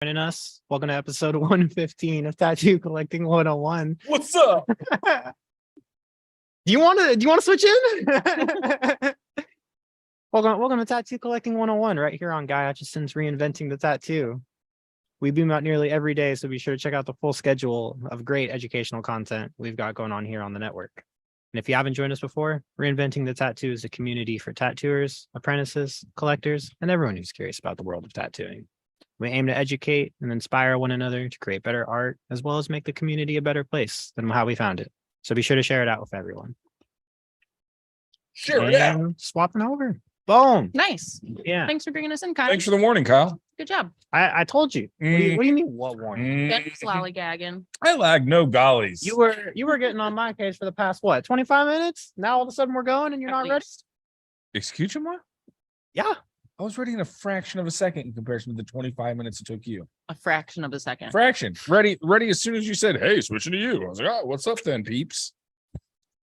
Joining us. Welcome to episode 115 of Tattoo Collecting 101. What's up? Do you want to switch in? welcome to Tattoo Collecting 101 right here on Guy Hutchison's Reinventing the Tattoo. We beam out nearly every day, so be sure to check out the full schedule of great educational content we've got going on here on the network. And if you haven't joined us before, Reinventing the Tattoo is a community for tattooers, apprentices, collectors, and everyone who's curious about the world of tattooing. We aim to educate and inspire one another to create better art, as well as make the community a better place than how we found it. So be sure to share it out with everyone. Share it out. Swapping over. Boom. Nice. Yeah. Thanks for bringing us in, Kyle. Thanks for the warning, Kyle. Good job. I told you. What do you mean? What warning? Ben's lollygagging. I lag no gollies. You were getting on my case for the past 25 minutes? Now all of a sudden we're going and you're not ready? Excuse me? Yeah. I was ready in a fraction of a second in comparison to the 25 minutes it took you. A fraction of a second. Fraction. Ready as soon as you said, hey, switching to you. I was like, oh, what's up then, peeps?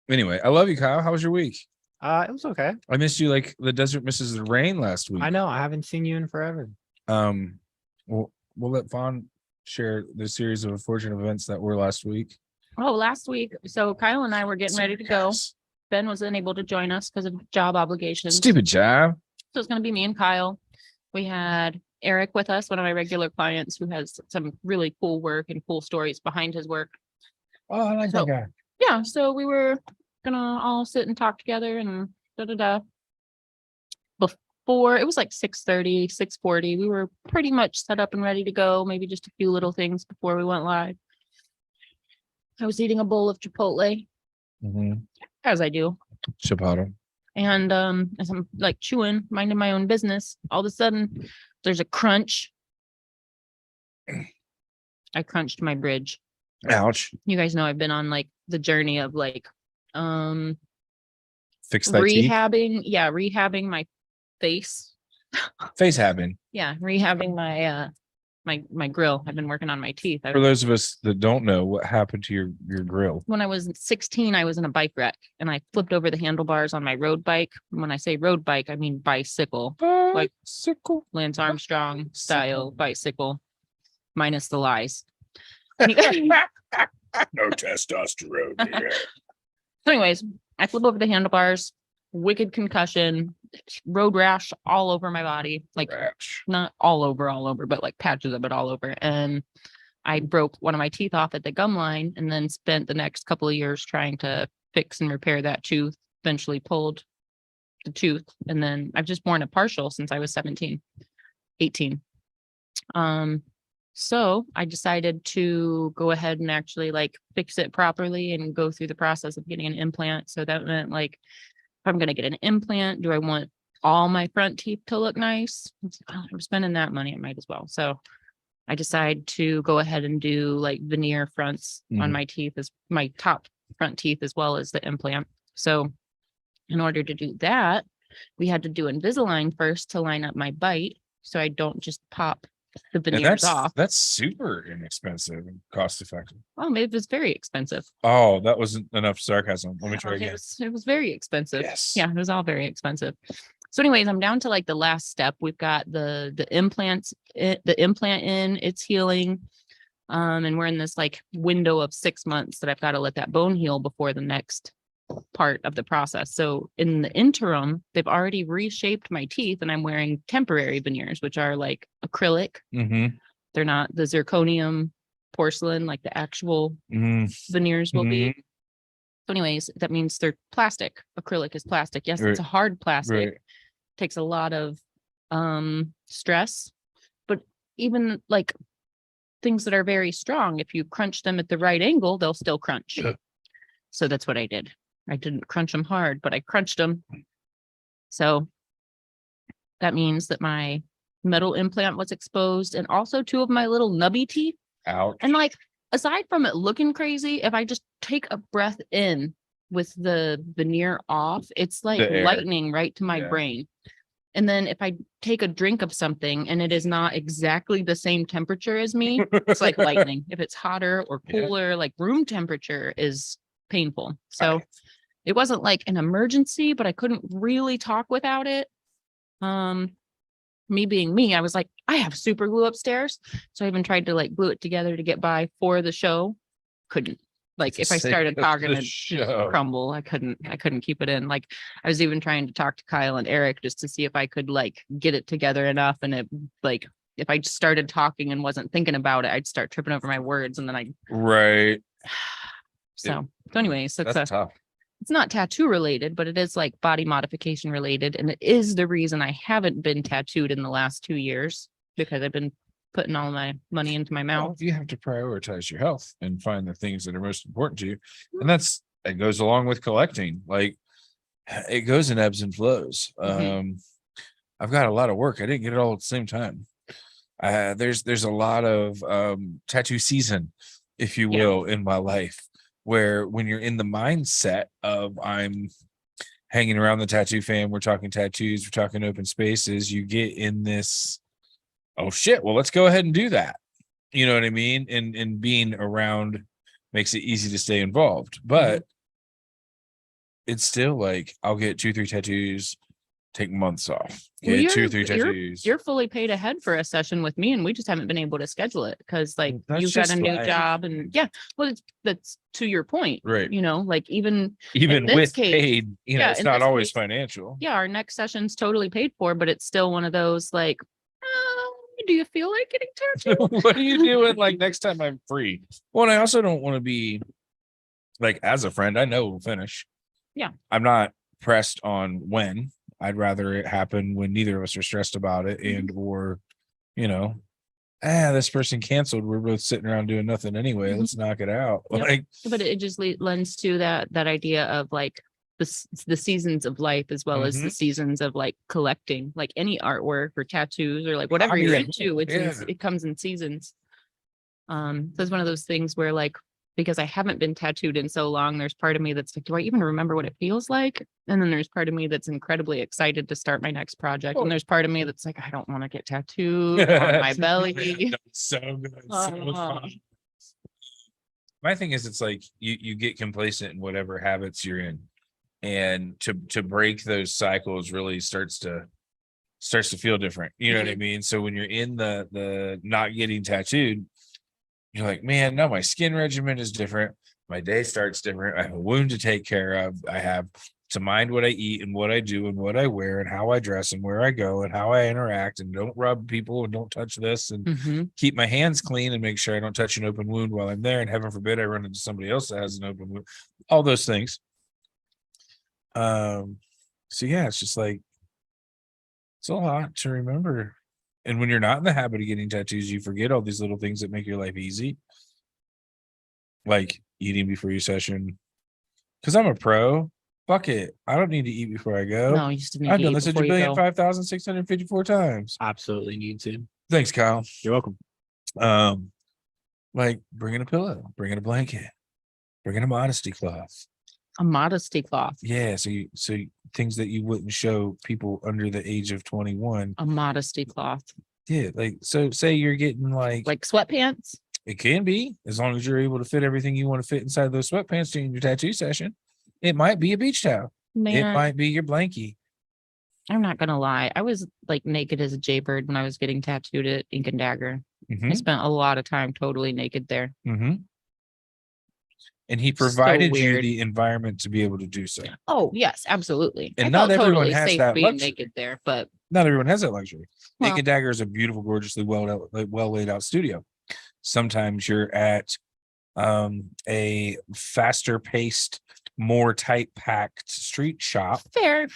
Anyway, I love you, Kyle. How was your week? It was okay. I missed you like the desert misses the rain last week. I know. I haven't seen you in forever. We'll let Vaughn share the series of unfortunate events that were last week. Oh, last week. So Kyle and I were getting ready to go. Ben was unable to join us because of job obligations. Stupid job. So it's going to be me and Kyle. We had Eric with us, one of my regular clients who has some really cool work and cool stories behind his work. Oh, I like that guy. Yeah. So we were going to all sit and talk together and Before it was like 6:30, 6:40. We were pretty much set up and ready to go. Maybe just a few little things before we went live. I was eating a bowl of Chipotle, as I do. Chipotle. And as I'm like chewing, minding my own business, all of a sudden there's a crunch. I crunched my bridge. Ouch. You guys know I've been on like the journey of like Fix that teeth. rehabbing my face. Face habbing. Yeah, rehabbing my my grill. I've been working on my teeth. For those of us that don't know, what happened to your grill? When I was 16, I was in a bike wreck and I flipped over the handlebars on my road bike. When I say road bike, I mean bicycle. Like Lance Armstrong style bicycle, minus the lies. No testosterone here. So anyways, I flip over the handlebars, wicked concussion, road rash all over my body. Like not all over, but like patches of it all over. And I broke one of my teeth off at the gum line and then spent the next couple of years trying to fix and repair that tooth, eventually pulled the tooth. And then I've just worn a partial since I was 18. So I decided to go ahead and actually like fix it properly and go through the process of getting an implant. So that meant like, if I'm going to get an implant, do I want all my front teeth to look nice? I'm spending that money. I might as well. So I decided to go ahead and do like veneer fronts on my teeth, as my top front teeth, as well as the implant. So in order to do that, we had to do Invisalign first to line up my bite, so I don't just pop the veneers off. That's super inexpensive and cost effective. Well, it was very expensive. Oh, that wasn't enough sarcasm. Let me try again. It was very expensive. Yes. Yeah, it was all very expensive. So anyways, I'm down to like the last step. We've got the implant in, it's healing. And we're in this like window of 6 months that I've got to let that bone heal before the next part of the process. So in the interim, they've already reshaped my teeth and I'm wearing temporary veneers, which are like acrylic. They're not the zirconium porcelain like the actual veneers will be. So anyways, that means they're plastic. Acrylic is plastic. Yes, it's a hard plastic. Takes a lot of stress, but even like things that are very strong, if you crunch them at the right angle, they'll still crunch. So that's what I did. I didn't crunch them hard, but I crunched them. So that means that my metal implant was exposed and also two of my little nubby teeth. Ouch. And like, aside from it looking crazy, if I just take a breath in with the veneer off, it's like lightning right to my brain. And then if I take a drink of something and it is not exactly the same temperature as me, it's like lightning. If it's hotter or cooler, like room temperature is painful. So it wasn't like an emergency, but I couldn't really talk without it. me being me, I was like, I have super glue upstairs. So I even tried to like glue it together to get by for the show. Couldn't. Like if I started talking, it'd crumble. I couldn't keep it in. Like I was even trying to talk to Kyle and Eric just to see if I could like get it together enough. And it like if I just started talking and wasn't thinking about it, I'd start tripping over my words and then I Right. so anyways, That's tough. it's not tattoo related, but it is like body modification related. And it is the reason I haven't been tattooed in the last 2 years because I've been putting all my money into my Well, mouth. you have to prioritize your health and find the things that are most important to you. And it goes along with collecting. Like it goes in ebbs and flows. I've got a lot of work. I didn't get it all at the same time. There's a lot of tattoo season, if you will, in my life, where when you're in the mindset of I'm hanging around the tattoo fam, we're talking tattoos, we're talking open spaces, you get in this, oh shit, well, let's go ahead and do that. You know what I mean? And being around makes it easy to stay involved. But it's still like I'll get 2-3 tattoos, take months off. Get 2-3 tattoos. You're fully paid ahead for a session with me, and we just haven't been able to schedule it because like you've got a new job and well, that's to your point, right? You know, like even with paid, it's not always financial. Yeah, our next session's totally paid for, but it's still one of those like, do you feel like getting tattooed? What are you doing? Like next time I'm free. Well, and I also don't want to be like as a friend. I know we'll finish. Yeah, I'm not pressed on when. I'd rather it happen when neither of us are stressed about it and or this person canceled, we're both sitting around doing nothing anyway, let's knock it out. Like, but it just lends to that idea of like the seasons of life as well as the seasons of like collecting, like any artwork or tattoos or like whatever you're into, it comes in seasons. So it's one of those things where like, because I haven't been tattooed in so long, there's part of me that's like, do I even remember what it feels like? And then there's part of me that's incredibly excited to start my next project. And there's part of me that's like, I don't want to get tattooed on my belly. So good. So fun. My thing is, it's like you get complacent in whatever habits you're in. And to break those cycles really starts to feel different. You know what I mean? So when you're in the not getting tattooed, you're like, man, no, my skin regimen is different. My day starts different. I have a wound to take care of. I have to mind what I eat and what I do and what I wear and how I dress and where I go and how I interact and don't rub people and don't touch this and keep my hands clean and make sure I don't touch an open wound while I'm there. And heaven forbid I run into somebody else that has an open wound. All those things. So yeah, it's just like, it's a lot to remember. And when you're not in the habit of getting tattoos, you forget all these little things that make your life easy. Like eating before your session. Because I'm a pro. Fuck it. I don't need to eat before I go. No, you just need I've to done eat this a before you go. 1,5,654 times. Absolutely need to. Thanks, Kyle. You're welcome. Like bringing a pillow, bringing a blanket, bringing a modesty cloth. A modesty cloth. Yeah, so things that you wouldn't show people under the age of 21. A modesty cloth. Yeah, like so say you're getting like sweatpants. It can be, as long as you're able to fit everything you want to fit inside those sweatpants during your tattoo session. It might be a beach towel. Man, it might be your blankie. I'm not gonna lie. I was like naked as a jaybird when I was getting tattooed at Ink and Dagger. I spent a lot of time totally naked there. And he provided you the environment to be able to do so. Oh, yes, absolutely. And not everyone has that being naked there, but not everyone has that luxury. Ink and Dagger is a beautiful, gorgeously well laid out studio. Sometimes you're at a faster paced, more tight packed street shop. Fair.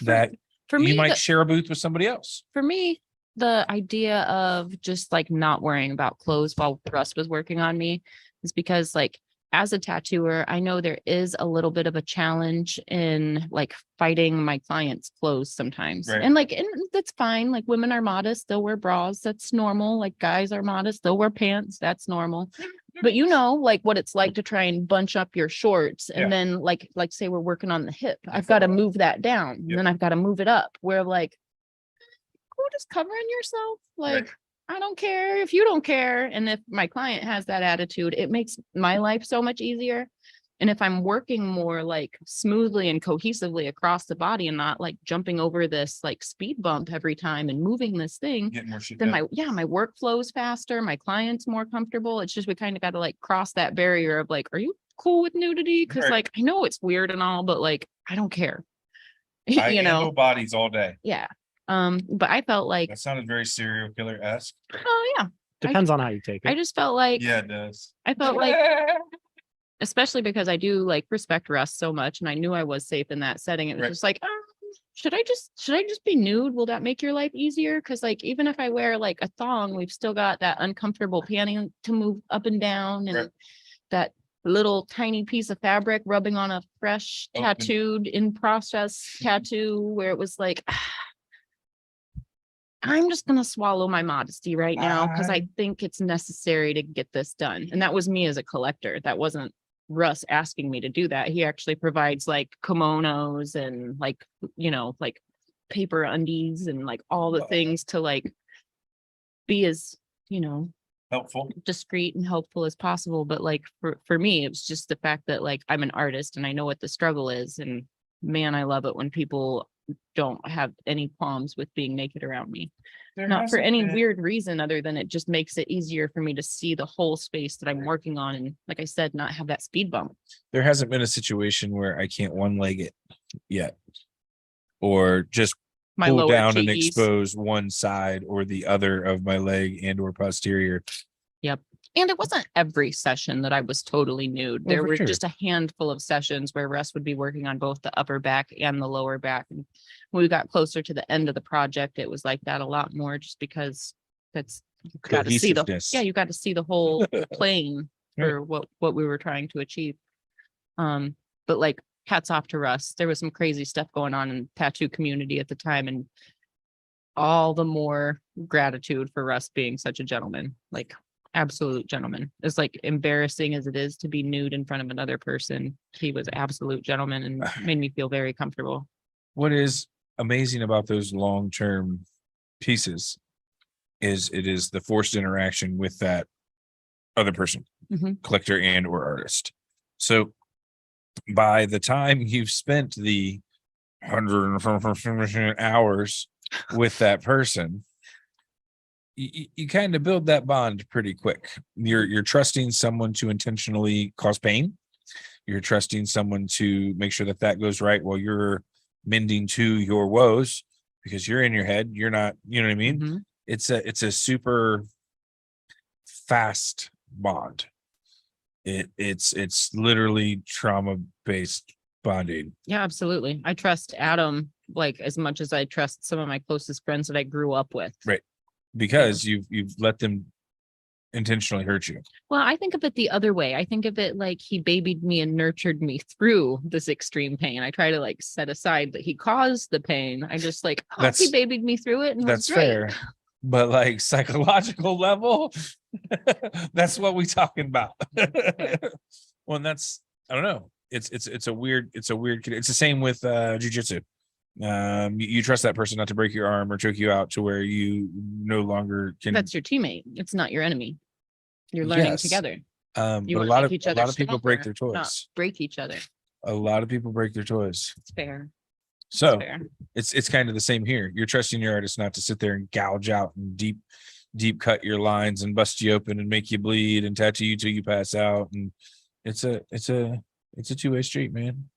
For me, you might share a booth with somebody else. For me, the idea of just like not worrying about clothes while Russ was working on me is because like, as a tattooer, I know there is a little bit of a challenge in like fighting my clients' clothes sometimes. Right. And that's fine. Like women are modest, they'll wear bras. That's normal. Like guys are modest, they'll wear pants. That's normal. But you know, like what it's like to try and bunch up your shorts. And then like say we're working on the hip. I've got to move that down. And then I've got to move it up. Where like, go just covering yourself. Like, right. I don't care if you don't care. And if my client has that attitude, it makes my life so much easier. And if I'm working more like smoothly and cohesively across the body and not like jumping over this like speed bump every time and moving this thing, Getting more shit then done. my workflow is faster, my client's more comfortable. It's just we kind of got to like cross that barrier of like, are you cool with nudity? Because Right. like I know it's weird and all, but like I don't care. I You handle know? bodies all day. Yeah. But I felt like, That sounded very serial killer-esque. oh yeah. Depends on how you take I it. just felt like Yeah, it does. I felt like especially because I do like respect Russ so much and I knew I was safe in that setting. It was Right. just like, should I just be nude? Will that make your life easier? Because like even if I wear like a thong, we've still got that uncomfortable panty to move up and down and Right. that little tiny piece of fabric rubbing on a fresh Open. tattooed in process tattoo where it was like I'm just gonna swallow my modesty right now because I think it's necessary to get this done. And that was me as a collector. That wasn't Russ asking me to do that. He actually provides like kimonos and like, you know, like paper undies and like all the things to like be as, you know, Helpful. discreet and helpful as possible. But like for me, it was just the fact that like I'm an artist and I know what the struggle is. And man, I love it when people don't have any qualms with being naked around me. Not for any weird reason other than it just makes it easier for me to see the whole space that I'm working on. And like I said, not have that speed bump. There hasn't been a situation where I can't one leg it yet. Or just My pull lower down and cheeks. expose one side or the other of my leg and or posterior. Yep. And it wasn't every session that I was totally nude. Well, There for were sure. just a handful of sessions where Russ would be working on both the upper back and the lower back. And when we got closer to the end of the project, it was like that a lot more just because that's you got to see the Cohesiveness. you got to see the whole plane Right. for what we were trying to achieve. But like hats off to Russ. There was some crazy stuff going on in the tattoo community at the time, and all the more gratitude for Russ being such a gentleman. Like absolute gentleman. As like embarrassing as it is to be nude in front of another person, he was absolute gentleman and made me feel very comfortable. What is amazing about those long-term pieces is it is the forced interaction with that other person, Mhm. collector and or artist. So by the time you've spent the 100 hours with that person, you kind of build that bond pretty quick. You're trusting someone to intentionally cause pain. You're trusting someone to make sure that that goes right while you're mending to your woes because you're in your head. You're not, you know what I mean? Mhm. It's a super fast bond. It's literally trauma-based bonding. Yeah, absolutely. I trust Adam like as much as I trust some of my closest friends that I grew up with. Right. Because you've let them intentionally hurt you. Well, I think of it the other way. I think of it like he babied me and nurtured me through this extreme pain. I try to like set aside that he caused the pain. I just like, he That's- babied me through it. And it was That's great. fair. But like psychological level, that's what we talking about. Well, and that's, I don't know. It's a weird, it's the same with jujitsu. You trust that person not to break your arm or choke you out to where you no longer can. That's your teammate. It's not your enemy. You're learning Yes. together. But You a wanna lot make of each a other lot of people break their stronger, not toys. break each other. A lot of people break their toys. It's fair. So Fair. it's kind of the same here. You're trusting your artist not to sit there and gouge out and deep cut your lines and bust you open and make you bleed and tattoo you till you pass out. And it's a two-way street, man.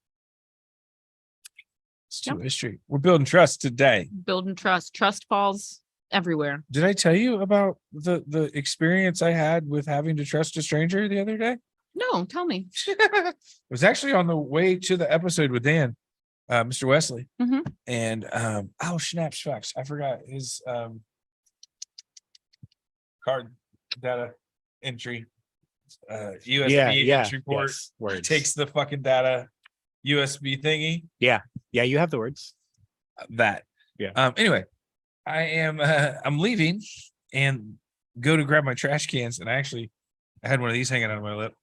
It's a Yep. two-way street. We're building trust today. Building trust. Trust falls everywhere. Did I tell you about the experience I had with having to trust a stranger the other day? No, tell me. It was actually on the way to the episode with Dan, Mr. Wesley. Mhm. And oh snaps facts. I forgot his card data entry. USB entry port yes, words. takes the fucking data USB thingy. Yeah, you have the words. That. Yeah. Anyway, I'm leaving and go to grab my trash cans, and I had one of these hanging out of my lip.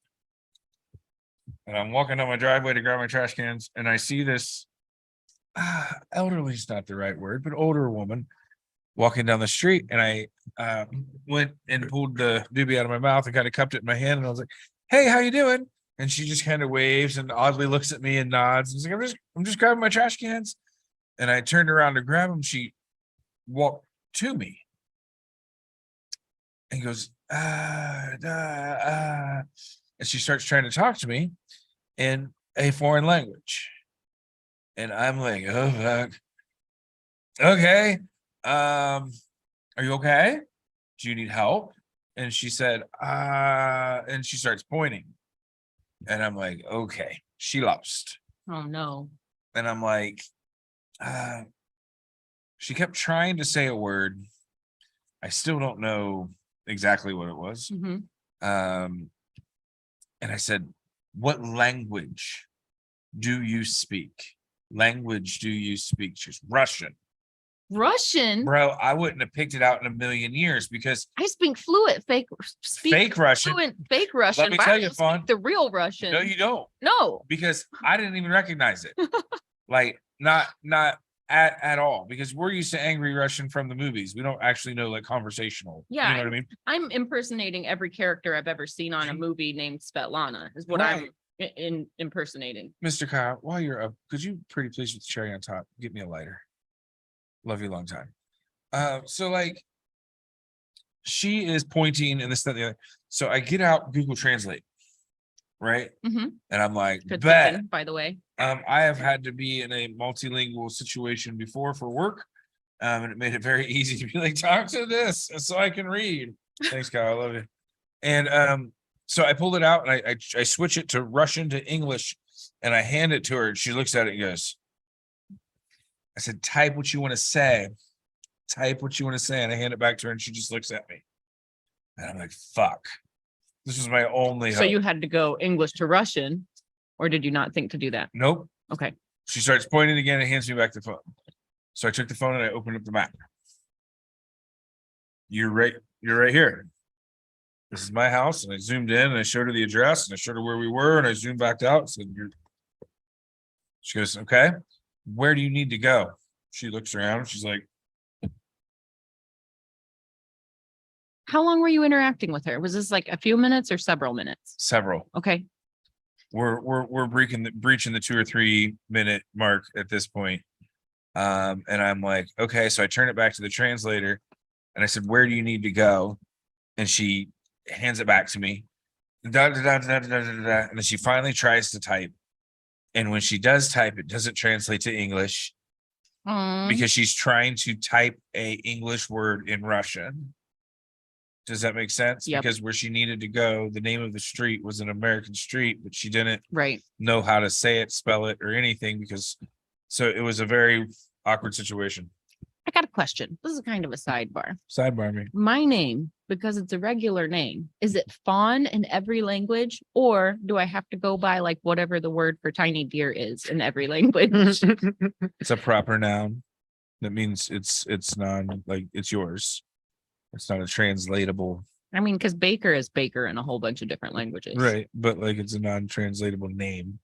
And I'm walking down my driveway to grab my trash cans, and I see this elderly is not the right word, but older woman walking down the street. And I went and pulled the doobie out of my mouth and kind of cupped it in my hand, and I was like, "Hey, how you doing?" And she just kind of waves and oddly looks at me and nods. She's like, I'm just grabbing my trash cans. And I turned around to grab them. She walked to me and goes, and she starts trying to talk to me in a foreign language. And I'm like, oh fuck. Okay. Are you okay? Do you need help? And she said, and she starts pointing. And I'm like, okay, she lost. Oh no. And I'm like, she kept trying to say a word. I still don't know exactly what it was. Mhm. And I said, what language do you speak? Language do you speak? She's Russian. Russian. Bro, I wouldn't have picked it out in a million years because I speak fluent fake Russian. fluent fake Russian. Let me but tell I you, don't Fawn. speak the real Russian. No, you don't. No. Because I didn't even recognize it. Like not at all. Because we're used to angry Russian from the movies. We don't actually know like conversational. Yeah, You know what I mean? I'm impersonating every character I've ever seen on a movie named Svetlana is what I'm impersonating. Mr. Kyle, while you're up, could you pretty please with the cherry on top, get me a lighter? Love you a long time. So like she is pointing and this, that, and the other. So I get out Google Translate, right? Mhm. And I'm like, Good bet. thinking, by the way. I have had to be in a multilingual situation before for work. And it made it very easy to be like, talk to this so I can read. Thanks, Kyle. I love you. And so I pulled it out and I switch it to Russian to English and I hand it to her and she looks at it and goes, I said, type what you want to say. Type what you want to say. And I hand it back to her and she just looks at me. And I'm like, fuck. This was my only So hope. you had to go English to Russian, or did you not think to do that? Nope. Okay. She starts pointing again and hands me back the phone. So I took the phone and I opened up the map. You're right here. This is my house. And I zoomed in and I showed her the address and I showed her where we were and I zoomed back out and said, she goes, okay, where do you need to go? She looks around. She's like, How long were you interacting with her? Was this like a few minutes or several minutes? several. Okay. We're breaching the 2 or 3 minute mark at this point. And I'm like, okay, so I turn it back to the translator and I said, where do you need to go? And she hands it back to me. Da, da, da, da, da, da, da, da. And then she finally tries to type. And when she does type, it doesn't translate to English because she's trying to type a English word in Russian. Does that make sense? Yep. Because where she needed to go, the name of the street was an American street, but she didn't Right. know how to say it, spell it, or anything so it was a very awkward situation. I got a question. This is kind of a sidebar. Sidebar me. My name, because it's a regular name, is it fawn in every language, or do I have to go by like whatever the word for tiny deer is in every language? It's a proper noun. That means it's it's yours. It's not a translatable. I mean, because baker is baker in a whole bunch of different languages. Right. But like it's a non-translatable name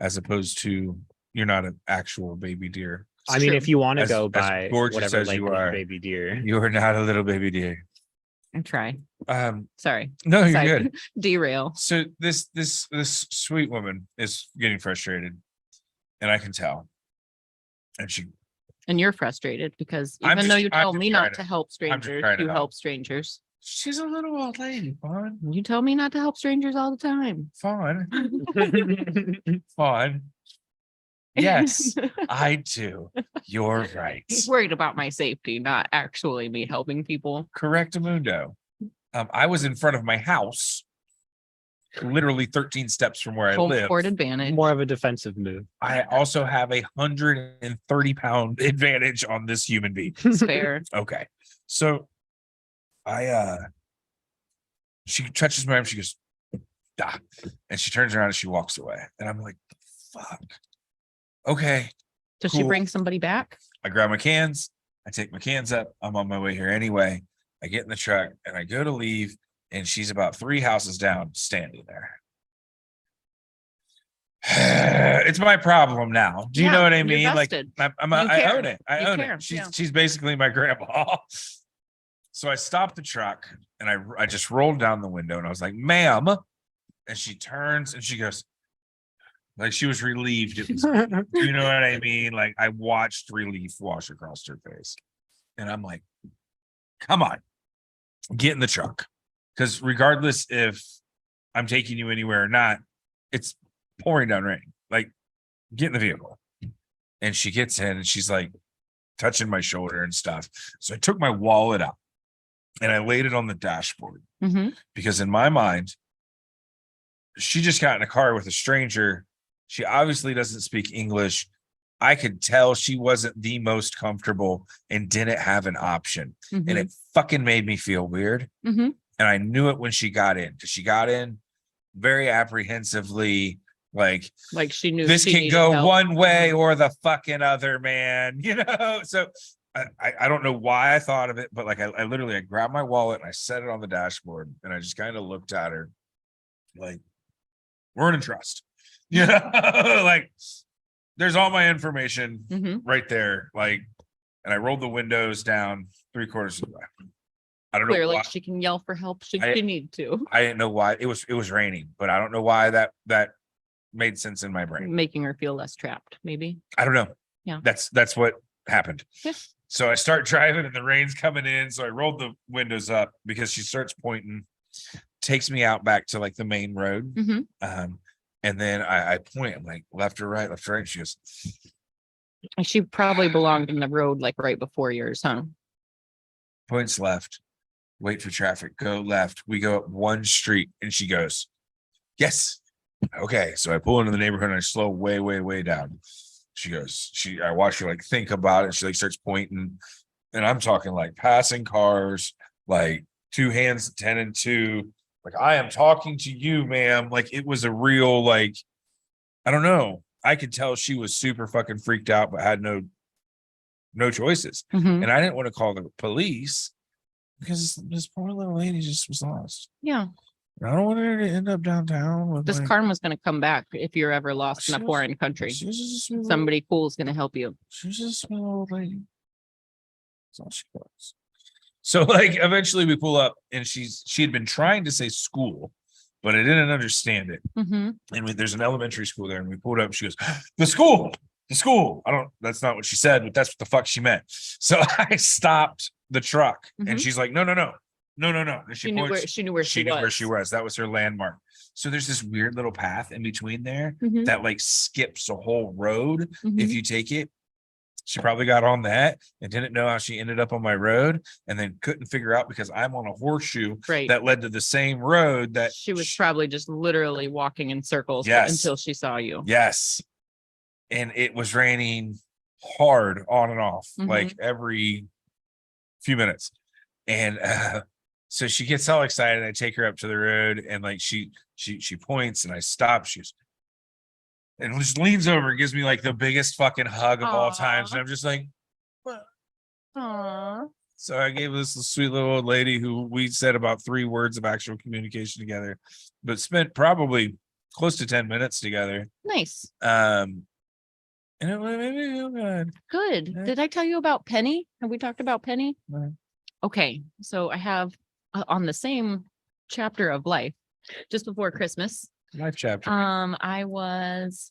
as opposed to you're not an actual baby deer. I mean, true. if you want to As- go as by gorgeous whatever as you language, are. baby deer. You are not a little baby deer. I try. Sorry. No, you're Side- good. Derail. So this sweet woman is getting frustrated, and I can tell. And And you're frustrated because I'm even though just- you I'm tell just me trying not to- to help strangers, trying to you help. help strangers. she's a little old lady, Fawn. You tell me not to help strangers all the time. Fawn. Fawn. Yes, I do. You're right. He's worried about my safety, not actually me helping people. Correctamundo. I was in front of my house, literally 13 steps from where I Home live. court advantage. More of a defensive move. I also have 130-pound advantage on this human being. It's fair. Okay. So she touches my arm, she goes, "Dah," and she turns around and she walks away. And I'm like, fuck. Okay. Does she Cool. bring somebody back? I grab my cans, I take my cans up. I'm on my way here anyway. I get in the truck and I go to leave, and she's about 3 houses down, standing there. It's my problem now. Do you know Yeah, what I you're mean? Like vested. I care. own it. I You own care, it. She's yeah. she's basically my grandpa. So I stopped the truck and I just rolled down the window and I was like, ma'am, and she turns and she goes, like she was relieved. It was, you know what I mean? Like I watched relief wash across her face. And I'm like, come on, get in the truck. Because regardless if I'm taking you anywhere or not, it's pouring down rain. Like, get in the vehicle. And she gets in and she's like touching my shoulder and stuff. So I took my wallet out and I laid it on the dashboard because in my mind, she just got in a car with a stranger. She obviously doesn't speak English. I could tell she wasn't the most comfortable and didn't have an option. And it fucking made me feel weird. And I knew it when she got in, because she got in very apprehensively, like she knew this she can needed go help. one way or the fucking other, man. You know, so I don't know why I thought of it, but like I literally grabbed my wallet and I set it on the dashboard and I just kind of looked at her like, we're in trust. You know, like there's all my information right there. Like, and I rolled the windows down 3/4 of the way. I don't know Clearly why. she can yell for help should she need to. I didn't know why. It was raining, but I don't know why that made sense in my brain. Making her feel less trapped, maybe. I don't know. Yeah. That's what happened. Yeah. So I start driving and the rain's coming in. So I rolled the windows up because she starts pointing, takes me out back to like the main road. And then I point, I'm like, left or right, left or right. She goes, she probably belonged in the road like right before yours, huh? points left, wait for traffic, go left. We go up one street and she goes, yes. Okay. So I pull into the neighborhood and I slow way, way, way down. She goes, I watch her like think about it. She like starts pointing, and I'm talking like passing cars, like 2 hands, 10 and 2. Like, I am talking to you, ma'am. Like, it was a real, like, I don't know. I could tell she was super fucking freaked out, but had no choices. And I didn't want to call the police because this poor little lady just was lost. Yeah. I don't want her to end up downtown with This car was going to come back if you're ever lost in a foreign country. Somebody cool is going to help you. She's a small old lady. That's all she was. So like eventually we pull up and she had been trying to say school, but I didn't understand it. And there's an elementary school there, and we pulled up. She goes, the school. That's not what she said, but that's what the fuck she meant. So I stopped the truck and she's like, no. And She knew where she was. That was her landmark. So there's this weird little path in between there that like skips a whole road. If you take it, she probably got on that and didn't know how she ended up on my road, and then couldn't figure out because I'm on a horseshoe that led to the same road that she was probably just literally walking in circles until she saw you. Yes. And it was raining hard on and off, like every few minutes. And so she gets all excited. I take her up to the road and like she points and I stop. She's and just leans over and gives me like the biggest fucking hug of all times. And I'm just like, what? Aww. So I gave this sweet little old lady who we said about 3 words of actual communication together, but spent probably close to 10 minutes together. Nice. And it made me feel good. Good. Yeah. Did I tell you about Penny? Have we talked about Penny? No. Okay. So I have on the same chapter of life, just before Christmas. Life chapter. I was,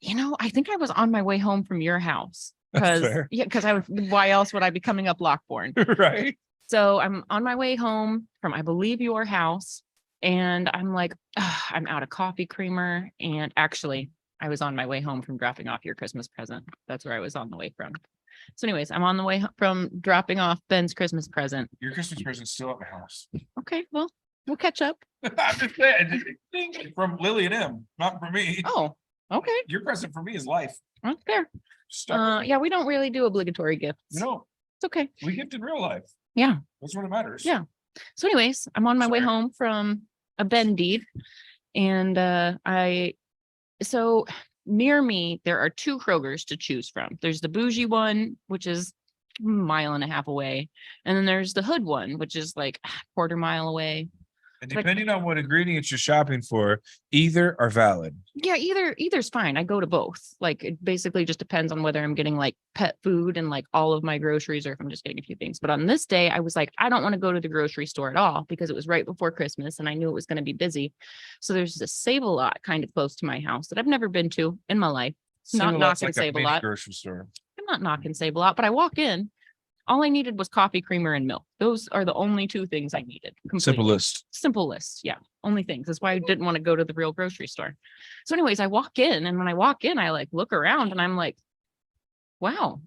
I think I was on my way home from your house because I was, why else would I be coming up Lockbourne? Right. So I'm on my way home from, I believe, your house. And I'm like, I'm out of coffee creamer. And actually, I was on my way home from dropping off your Christmas present. That's where I was on the way from. So anyways, I'm on the way from dropping off Ben's Christmas present. Your Christmas present's still at my house. Okay, well, we'll catch up. I'm just saying, from Lily and M, not from me. Oh, okay. Your present for me is life. That's fair. Yeah, we don't really do obligatory gifts. No, it's okay. We gift in real life. Yeah. That's what it matters. Yeah. So anyways, I'm on my way home from a Ben deed. And so near me, there are 2 Krogers to choose from. There's the bougie one, which is a 1.5 miles away. And then there's the hood one, which is like a 1/4 mile away. And depending on what ingredients you're shopping for, either are valid. Yeah, either's fine. I go to both. Like it basically just depends on whether I'm getting like pet food and like all of my groceries or if I'm just getting a few things. But on this day, I was like, I don't want to go to the grocery store at all because it was right before Christmas and I knew it was going to be busy. So there's a Save-A-Lot kind of close to my house that I've never been to in my life. Not Save-A-Lot's knocking like a mini Save-A-Lot. grocery store. I'm not knocking Save-A-Lot, but I walk in. All I needed was coffee creamer and milk. Those are the only two things I needed. Simple list. Simple list. Yeah. Only things. That's why I didn't want to go to the real grocery store. So anyways, I walk in and when I walk in, I like look around and I'm like, wow,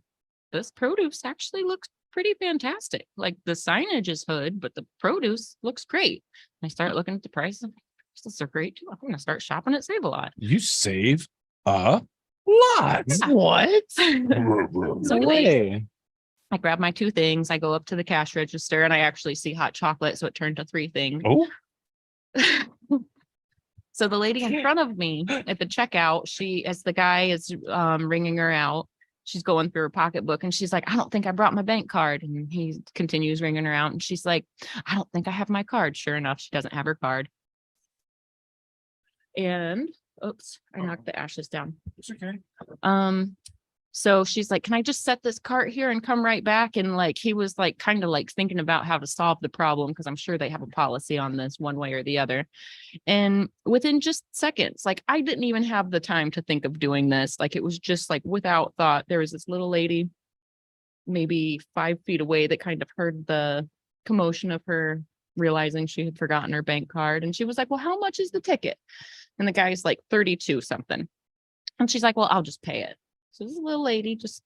this produce actually looks pretty fantastic. Like the signage is hood, but the produce looks great. And I start looking at the prices. Prices are great too. I'm going to start shopping at Save-A-Lot. You save a lot. Yeah. What? So No anyways, way. I grab my two things. I go up to the cash register and I actually see hot chocolate. So it turned to 3 things. Oh, So the lady in front of me at the checkout, as the guy is ringing her out, she's going through her pocketbook and she's like, I don't think I brought my bank card. And he continues ringing her out and she's like, I don't think I have my card. Sure enough, she doesn't have her card. And oops, I knocked the ashes down. it's okay. So she's like, can I just set this cart here and come right back? And like, he was like, kind of like thinking about how to solve the problem. Cause I'm sure they have a policy on this one way or the other. And within just seconds, like I didn't even have the time to think of doing this. Like, it was just like without thought, there was this little lady, maybe 5 feet away that kind of heard the commotion of her realizing she had forgotten her bank card. And she was like, well, how much is the ticket? And the guy's like 32 something. And she's like, well, I'll just pay it. So this little lady just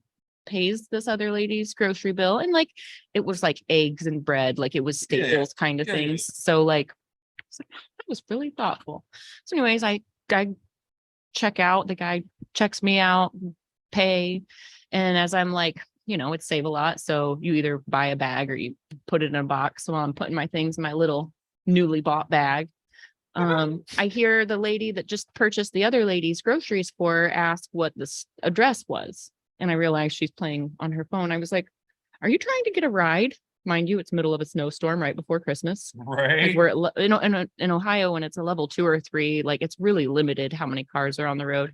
pays this other lady's grocery bill. And like, it was like eggs and bread, like it was staples kind of things. So like, that was really thoughtful. So anyways, I check out, the guy checks me out, pay. And as I'm like, it's Save-A-Lot. So you either buy a bag or you put it in a box. So I'm putting my things in my little newly bought bag. I hear the lady that just purchased the other lady's groceries for her ask what this address was. And I realized she's playing on her phone. I was like, are you trying to get a ride? Mind you, it's middle of a snowstorm right before Christmas. Right. Like we're in Ohio when it's a level 2 or 3, like it's really limited how many cars are on the road.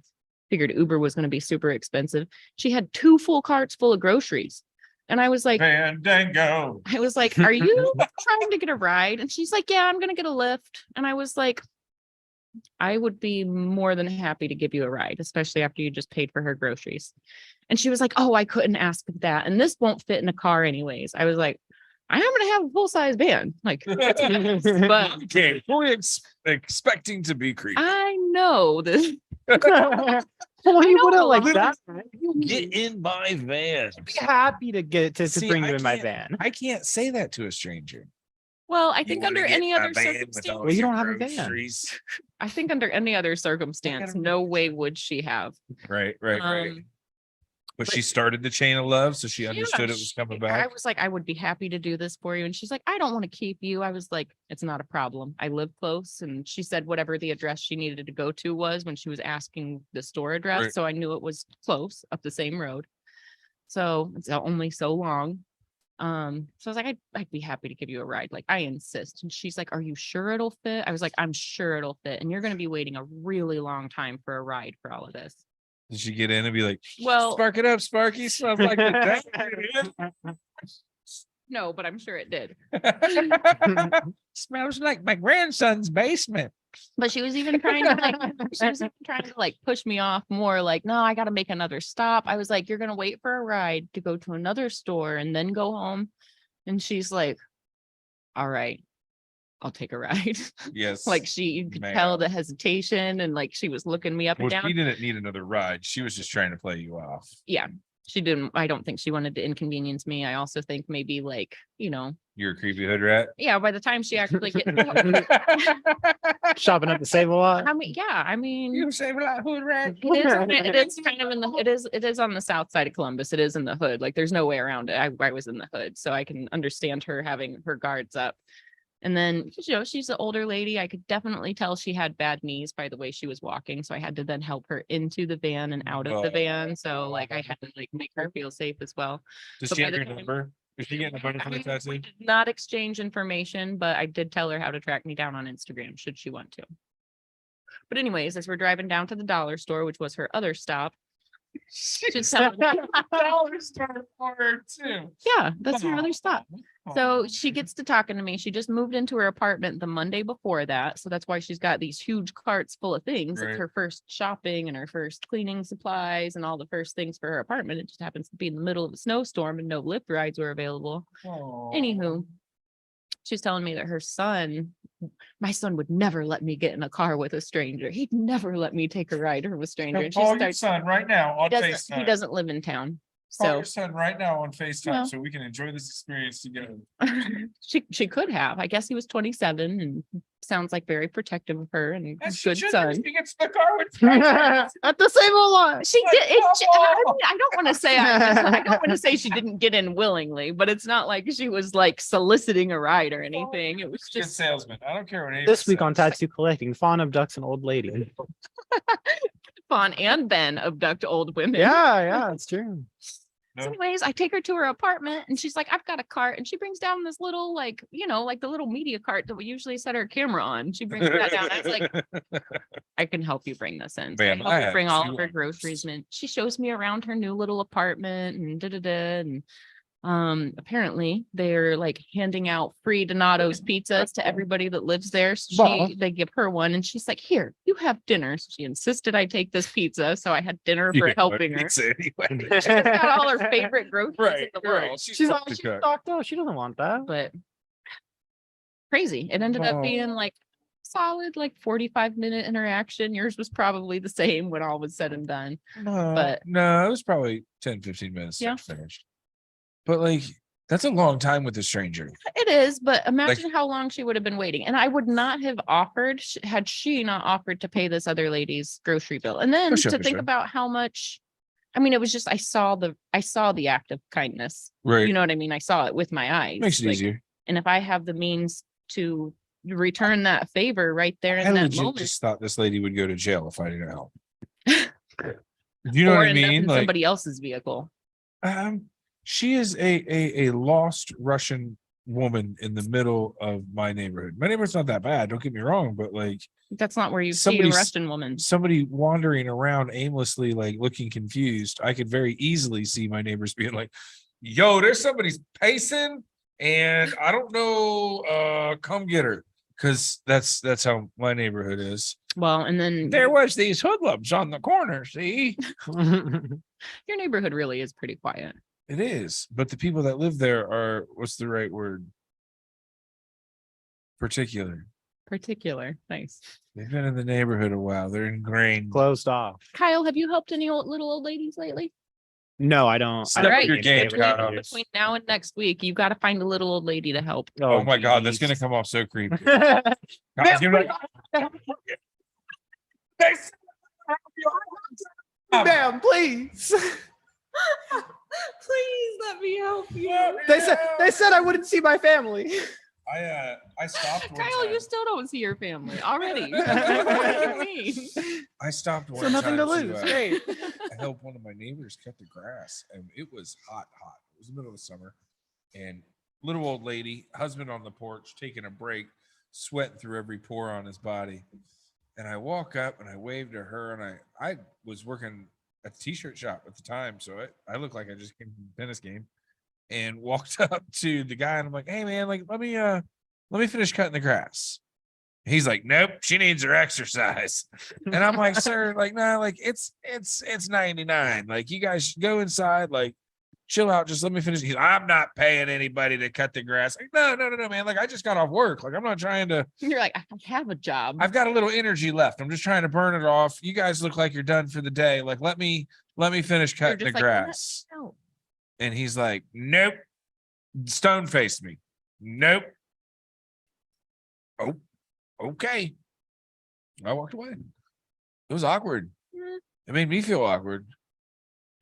Figured Uber was going to be super expensive. She had 2 full carts full of groceries. And I was like, Fandango. I was like, are you trying to get a ride? And she's like, yeah, I'm going to get a lift. And I was like, I would be more than happy to give you a ride, especially after you just paid for her groceries. And she was like, oh, I couldn't ask that. And this won't fit in a car anyways. I was like, I am going to have a full size van. Like, but Okay, fully expecting to be creepy. I know this. Well, you put it like Literally, that. Get in my van. I'd be happy to to See, bring I you in my can't- van. I can't say that to a stranger. Well, I You think wanna under get any in other my van with all circumstance, Well, you your don't have a van. groceries? I think under any other circumstance, no way would she have. Right. But but- she started the chain of love, so she Yeah, understood it was coming I back. was like, I would be happy to do this for you. And she's like, I don't want to keep you. I was like, it's not a problem. I live close. And she said whatever the address she needed to go to was when she was asking the store address. Right. So I knew it was close up the same road. So it's only so long. So I was like, I'd be happy to give you a ride. Like, I insist. And she's like, are you sure it'll fit? I was like, I'm sure it'll fit. And you're going to be waiting a really long time for a ride for all of this. Did she get in and be like, Well, spark it up, Sparky? Smells like the no, but I'm sure it did. Smells like my grandson's basement. But she was even trying to like push me off more, like, no, I gotta make another stop. I was like, you're gonna wait for a ride to go to another store and then go home. And she's like, all right, I'll take a ride. Yes. Like you could ma'am. tell the hesitation and like she was looking me up Well, and down. she didn't need another ride. She was just trying to play you off. Yeah, she didn't. I don't think she wanted to inconvenience me. I also think maybe like, You're a creepy hood rat. yeah, by the time she actually gets Shopping at the Save-A-Lot. I mean, You say like hood rat. it is kind of it is on the south side of Columbus. It is in the hood. Like there's no way around it. I was in the hood, so I can understand her having her guards up. And then, she's an older lady. I could definitely tell she had bad knees by the way she was walking. So I had to then help her into the van and out of the van. So like I had to like make her feel safe as well. Does But she by have the your time- number? Is she getting a bonus on the We tattoo? did not exchange information, but I did tell her how to track me down on Instagram should she want to. But anyways, as we're driving down to the dollar store, which was her other stop, she's telling me, dollar store for her too. yeah, that's her other stop. So she gets to talking to me. She just moved into her apartment the Monday before that. So that's why she's got these huge carts full of things. Right. It's her first shopping and her first cleaning supplies and all the first things for her apartment. It just happens to be in the middle of a snowstorm and no lift rides were available. Anywho, she's telling me that her son, my son would never let me get in a car with a stranger. He'd never let me take a ride with a stranger. And she Call your starts, son right now on he FaceTime. doesn't live in town. Call So your son right now on FaceTime Well. so we can enjoy this experience together. she could have. I guess he was 27 and sounds like very protective of her and And a she good should son. if she gets in the car with strangers. At the same lot. She Like, did it. come I on. mean, I don't want to say I don't want to say she didn't get in willingly, but it's not like she was like soliciting a ride or anything. It was Good just salesman. I don't care what anyone This week on says. tattoo collecting, Fawn abducts an old lady. Fawn and Ben abduct old women. Yeah, it's true. So No. anyways, I take her to her apartment and she's like, I've got a cart. And she brings down this little, like, like the little media cart that we usually set our camera on. She brings that down. I was like, I can help you bring this in. So I Ma'am, help I her have bring all two of her items. groceries in. She shows me around her new little apartment and and apparently they're like handing out free Donato's pizzas to everybody that lives there. So Wow. they give her one and she's like, here, you have dinner. So she insisted I take this pizza. So I had dinner for helping her. Anyway. She's got all her favorite groceries in the world. She's tough all to she's cook. stocked up. She doesn't want that. But crazy. It ended up Oh. being like solid, like 45-minute interaction. Yours was probably the same when all was said and done. No, But- no, it was probably 10, 15 minutes. Yeah. Finished. But like, that's a long time with a stranger. It is, but imagine how long she would have been waiting. And I would not have offered had she not offered to pay this other lady's grocery bill. And then For sure, to for think sure. about how much, I mean, it was just I saw the act of kindness. Right. You know what I mean? I saw it with my eyes. Makes it Like, easier. and if I have the means to return that favor right there in I that legit moment, just thought this lady would go to jail if I didn't help. You know or what I end up mean? in Like, somebody else's vehicle. she is a lost Russian woman in the middle of my neighborhood. My neighborhood's not that bad, don't get me wrong, but like That's not where you see a Somebody's- Russian woman. somebody wandering around aimlessly, like looking confused, I could very easily see my neighbors being like, yo, there's somebody's pacing and I don't know, come get her. Cause that's how my neighborhood is. Well, and then There was these hoodlums on the corner, see? your neighborhood really is pretty quiet. It is, but the people that live there are, what's the right word? Particular. Particular. Nice. They've been in the neighborhood a while. They're ingrained. Closed off. Kyle, have you helped any little old ladies lately? No, I don't. Step I up don't your need game, favorite Kyle. leaders. Between now and next week, you've got to find a little old lady to help. Oh my God, that's geez. gonna come off so creepy. Man, Guys, you're like, Ma'am, please. Please let me help you. They said I wouldn't see my family. I stopped one Kyle, time. you still don't see your family already. What do you mean? I stopped one So nothing to time lose. Great. I helped one of my neighbors cut the grass, and it was hot. It was the middle of summer, and little old lady, husband on the porch, taking a break, sweating through every pore on his body. And I walk up and I wave to her, and I was working at the t-shirt shop at the time, so I looked like I just came from the tennis game, and walked up to the guy, and I'm like, "Hey man, like let me finish cutting the grass." He's like, "Nope, she needs her exercise." And I'm like, "Sir, like, nah, like it's 99. Like, you guys go inside, like, chill out, just let me finish." He's, "I'm not paying anybody to cut the grass." Like, no, man. Like, I just got off work. Like, I'm not trying to, You're like, I have a job. I've got a little energy left. I'm just trying to burn it off. You guys look like you're done for the day. Like, let me finish You're cutting the just like, "Well, grass. no." And he's like, "Nope." Stone faced me. "Nope." Oh, okay. I walked away. It was awkward. Mm. It made me feel awkward.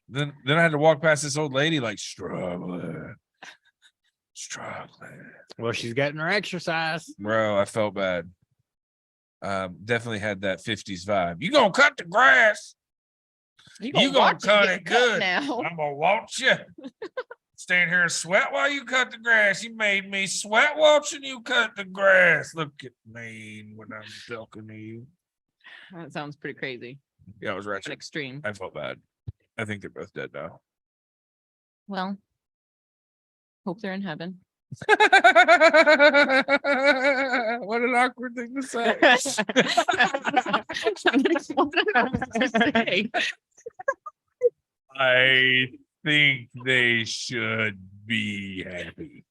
Then I had to walk past this old lady like struggling. Well, she's getting her exercise. Bro, I felt bad. Definitely had that 50s vibe. You gonna cut the grass? You gonna watch cut get it good. now. I'm gonna watch you. stand here and sweat while you cut the grass. You made me sweat watching you cut the grass. Look at me when I'm talking to you. That sounds pretty crazy. Yeah, it was An wretched. extreme. I felt bad. I think they're both dead now. Well, hope they're in heaven. What an awkward thing to say. I think they should be happy.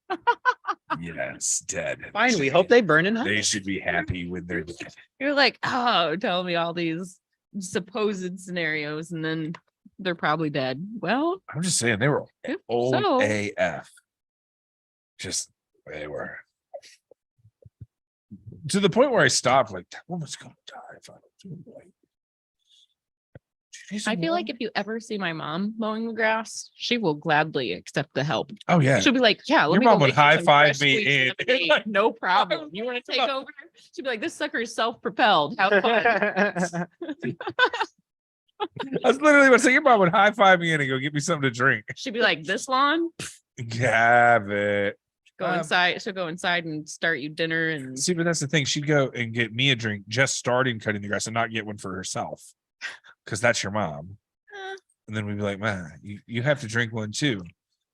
Yes, dead. Fine, we hope they burn in heaven. They should be happy when they're dead. You're like, oh, tell me all these supposed scenarios, and then they're probably dead. Well, I'm just saying they were if old so, AF. Just they were to the point where I stopped. Like that woman's gonna die if I don't do it right. I feel like if you ever see my mom mowing the grass, she will gladly accept the help. oh yeah, She'll be like, yeah, let Your me go mom would make you some high-five fresh me squeezed in. lemonade. No problem. You want to take over? She'd be like, this sucker is self-propelled. Have fun. I was literally about to say your mom would high five me in and go get me something to drink. She'd be like, this lawn, Have it. go inside. She'll go inside and start you dinner. And See, but that's the thing. She'd go and get me a drink just starting cutting the grass and not get one for herself. Because that's your mom. And then we'd be like, man, you have to drink one too.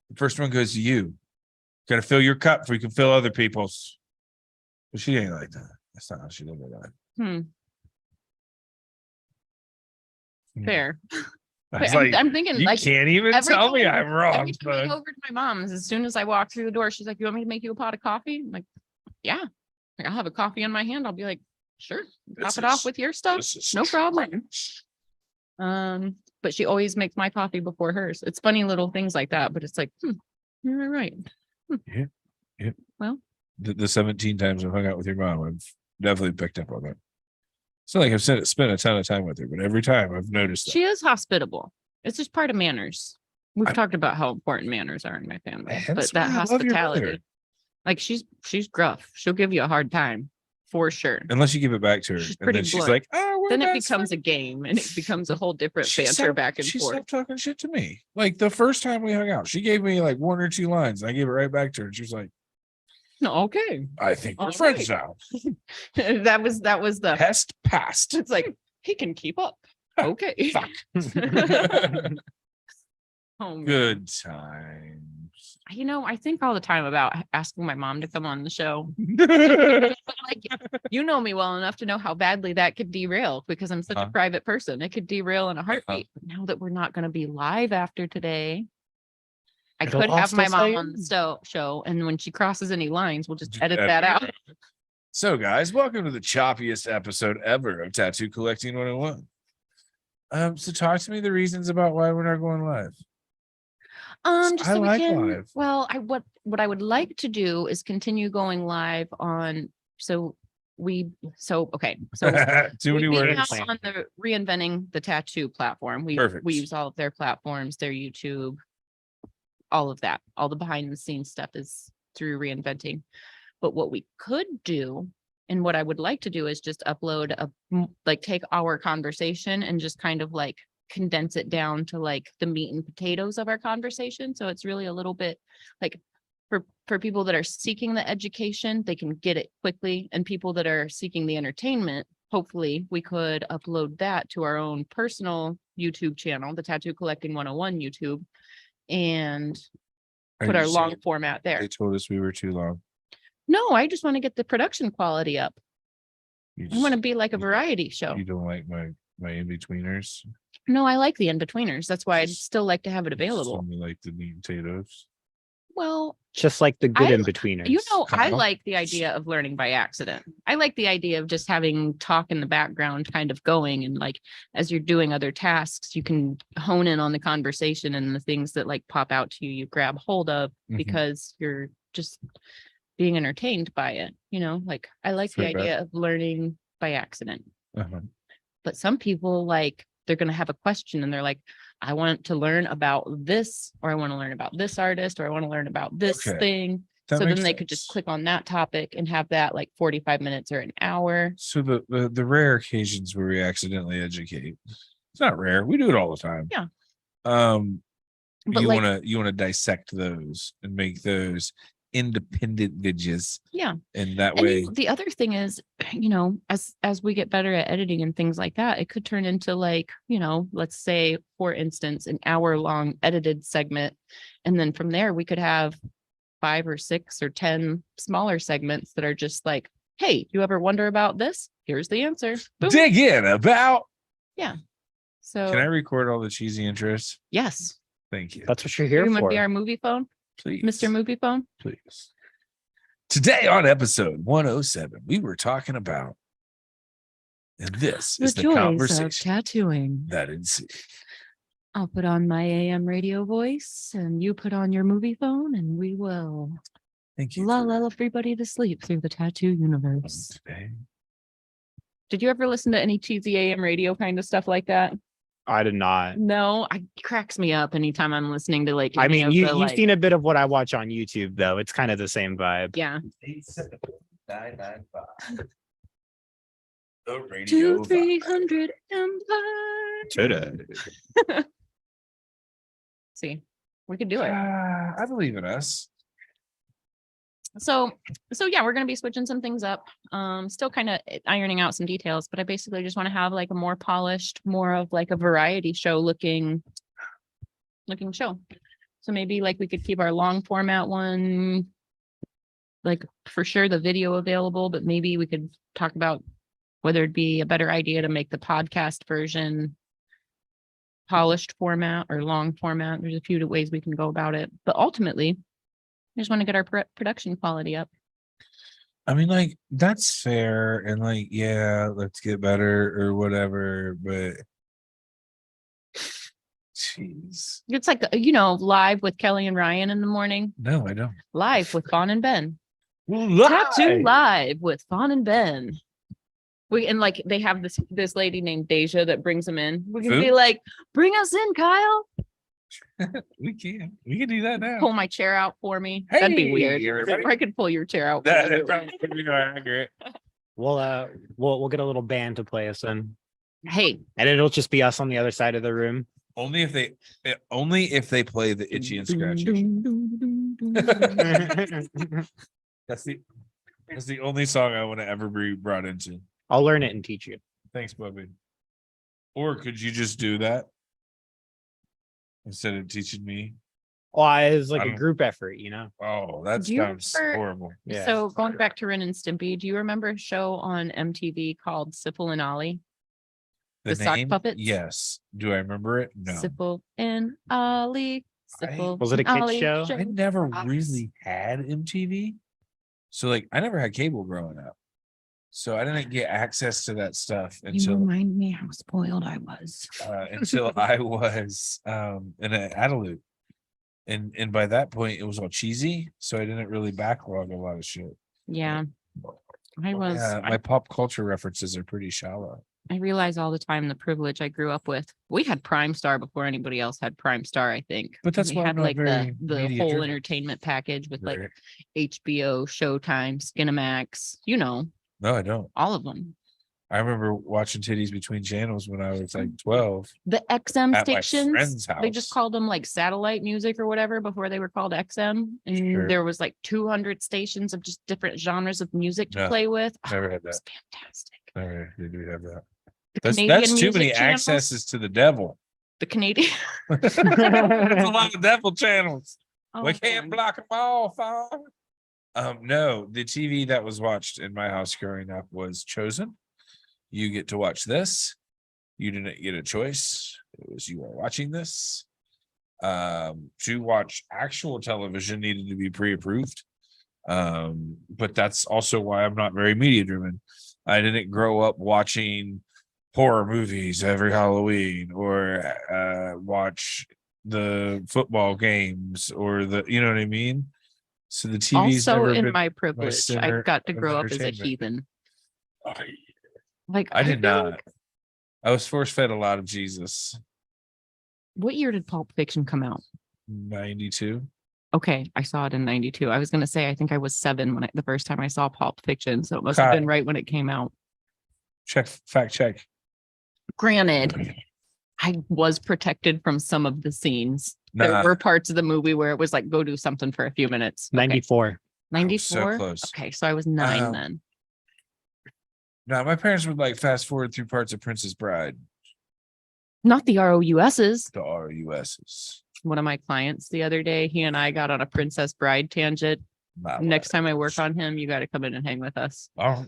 The first one goes to you. Got to fill your cup before you can fill other people's. But she ain't like that. That's not how she lived her life. fair. I was But like, I'm thinking you like can't even every tell me time- I'm wrong. every time I But go over to my mom's, as soon as I walk through the door, she's like, you want me to make you a pot of coffee? I'm like, yeah. Like, I'll have a coffee in my hand. I'll be like, sure, top it off with your stuff. this is No problem. trash. But she always makes my coffee before hers. It's funny little things like that, but it's like, you're right. The 17 times I've hung out with your mom, I've definitely picked up on that. It's not like I've spent a ton of time with her, but every time I've noticed that. She is hospitable. It's just part of manners. We've I- talked about how important manners are in my family, Hence but that why I love your mother. hospitality, like she's gruff. She'll give you a hard time for sure. Unless you give it back to her. She's And pretty then she's blunt. like, oh, we're Then it best becomes a friends." game and it becomes a whole different She banter stopped- back and she forth. stopped talking shit to me. Like the first time we hung out, she gave me like one or two lines. I gave it right back to her. And she was like, No, okay. I think we're All friends right. now. that was the Test passed. it's like he can keep up. Okay. Fuck. Oh, man. Good times. You know, I think all the time about asking my mom to come on the show. But like, you know me well enough to know how badly that could derail because I'm such a Uh-huh. private person. It could derail in a heartbeat. But now that we're not going to be live after today, I It'll could all have my still mom say on in. the show, and when she crosses any lines, we'll just Just edit edit that out. So, guys, welcome to the choppiest episode ever of Tattoo Collecting 101. So talk to me the reasons about why we're not going live. Just I so we like can, live. well, what I would like to do is continue going live on. Okay. So Too many we'd be words. now on the Reinventing the Tattoo platform. We Perfect. use all of their platforms, their YouTube, all of that. All the behind the scenes stuff is through Reinventing. But what we could do, and what I would like to do, is just upload take our conversation and just kind of like condense it down to like the meat and potatoes of our conversation. So it's really a little bit like for people that are seeking the education, they can get it quickly. And people that are seeking the entertainment, hopefully we could upload that to our own personal YouTube channel, the Tattoo Collecting 101 YouTube, and put our long format there. They told us we were too long. No, I just want to get the production quality up. You I want to just- be like a variety show. You don't like my in-betweeners? No, I like the in-betweeners. That's why I'd Just- still like to have it You just available. told me like the meat and potatoes. Well, Just like the good I- in-betweeners. you know, I Uh-huh. like the idea of learning by accident. I like the idea of just having talk in the background kind of going, and like as you're doing other tasks, you can hone in on the conversation and the things that like pop out to you, you grab hold of Mhm. because you're just being entertained by it. You know, like I like the Fair bet. idea of learning by accident. Uh-huh. But some people like they're going to have a question and they're like, I want to learn about this, or I want to learn about this artist, or I want to learn about this Okay. thing. That So then makes they could just sense. click on that topic and have that like 45 minutes or an hour. So the rare occasions where we accidentally educate, it's not rare. We do it all the time. Yeah. But you like, want to dissect those and make those independent videos. yeah. And that And way, the other thing is, as we get better at editing and things like that, it could turn into like, let's say, for instance, an hour-long edited segment. And then from there, we could have 5 or 6 or 10 smaller segments that are just like, hey, you ever wonder about this? Here's the answer. Boom. dig in about. Yeah. Can I So record all the cheesy intros? yes, Thank you. That's what you're here you want to for. be our movie phone, Please. Mr. Movie Phone? Please. Today on episode 107, we were talking about, and this is the joys of conversation tattooing. that ensued. I'll put on my AM radio voice and you put on your movie phone and we will Thank you. lull everybody to sleep through the tattoo universe. Today. Did you ever listen to any cheesy AM radio kind of stuff like that? I did not. No, it cracks me up anytime I'm listening to like. I any mean, of you've the, like, seen a bit of what I watch on YouTube, though. It's kind of the same vibe. Yeah. 87995. The radio. 200-300 Empire. Today. See, we could do it. I believe in us. So yeah, we're gonna be switching some things up. Still kind of ironing out some details, but I basically just want to have like a more polished, more of like a variety show looking show. So maybe like we could keep our long format one, like for sure the video available, but maybe we could talk about whether it'd be a better idea to make the podcast version polished format or long format. There's a few ways we can go about it, but ultimately I just want to get our production quality up. I mean, like, that's fair. And like, yeah, let's get better or whatever. But jeez. It's like, live with Kelly and Ryan in the morning, No, I don't. live with Fawn and Ben. Live. Tattoo live with Fawn and Ben. And like they have this lady named Deja that brings them in. We can Who? be like, bring us in, Kyle. We can do that now. Pull my chair out for me. That'd be weird. everybody. Or I could pull your chair out. for That you. probably would be more accurate. We'll get a little band to play us in, Hey, and it'll just be us on the other side of the room. Only if they play the itchy and scratchy. That's the only song I want to ever be brought into. I'll learn it and teach you. Thanks, Bubby. Or could you just do that instead of teaching me? Well, it's like I a don't- group effort, Oh, that Do you sounds remember- horrible. Yeah. so going back to Ren and Stimpy, do you remember a show on MTV called Sipple and Ollie? The sock puppets? Yes. Do I remember it? No. Sipple and Ollie. Sipple Was it a and kid's Ollie show? I never Ox. really had MTV. So like I never had cable growing up. So I didn't get access to that stuff You until remind me how spoiled I was. I was in an adult. And by that point it was all cheesy. So I didn't really backlog a lot of shit. Yeah. I was, Yeah, my pop culture references are pretty shallow. I realize all the time the privilege I grew up with. We had Prime Star before anybody else had Prime Star, I think. But that's we why I'm had not like very the media whole driven. entertainment package with like Right. HBO, Showtime, Skinamax, No, I don't. all of them. I remember watching titties between channels when I was like 12 The XM at my stations, friend's house. they just called them like satellite music or whatever before they were called XM. And Sure. there was like 200 stations of just different genres of music to No, play with. Oh, never had it was that. fantastic. Never did we have that. The That's Canadian too music many channels, accesses to the devil. The Canadian. That's a lot of devil channels. Oh, We can't man. block them all, Father. No, the TV that was watched in my house growing up was Chosen. You get to watch this. You didn't get a choice. It was you are watching this. To watch actual television needed to be pre-approved. But that's also why I'm not very media driven. I didn't grow up watching horror movies every Halloween or Oh, watch the football games or you know what I mean? So the TV's Also never in been my privilege, center I got to of grow up as a entertainment. heathen. I Like did feel not. like- I was force fed a lot of Jesus. what year did Pulp Fiction come out? 92. Okay, I saw it in 92. I was gonna say I think I was 7 when the first time I saw Pulp Fiction, so it must have Okay. been right when it came out. Fact check. Granted, I was protected from some of the scenes. There Nah, were parts of the movie where it was like, go do something for a few minutes. Okay. 94. 94. close. Okay, so I was 9 Um, then. no, my parents would like fast forward through parts of Princess Bride, Not the ROUSs. the RUSs. One of my clients the other day, he and I got on a Princess Bride tangent. My Next time I work wives. on him, you got to come in and hang with us. Oh,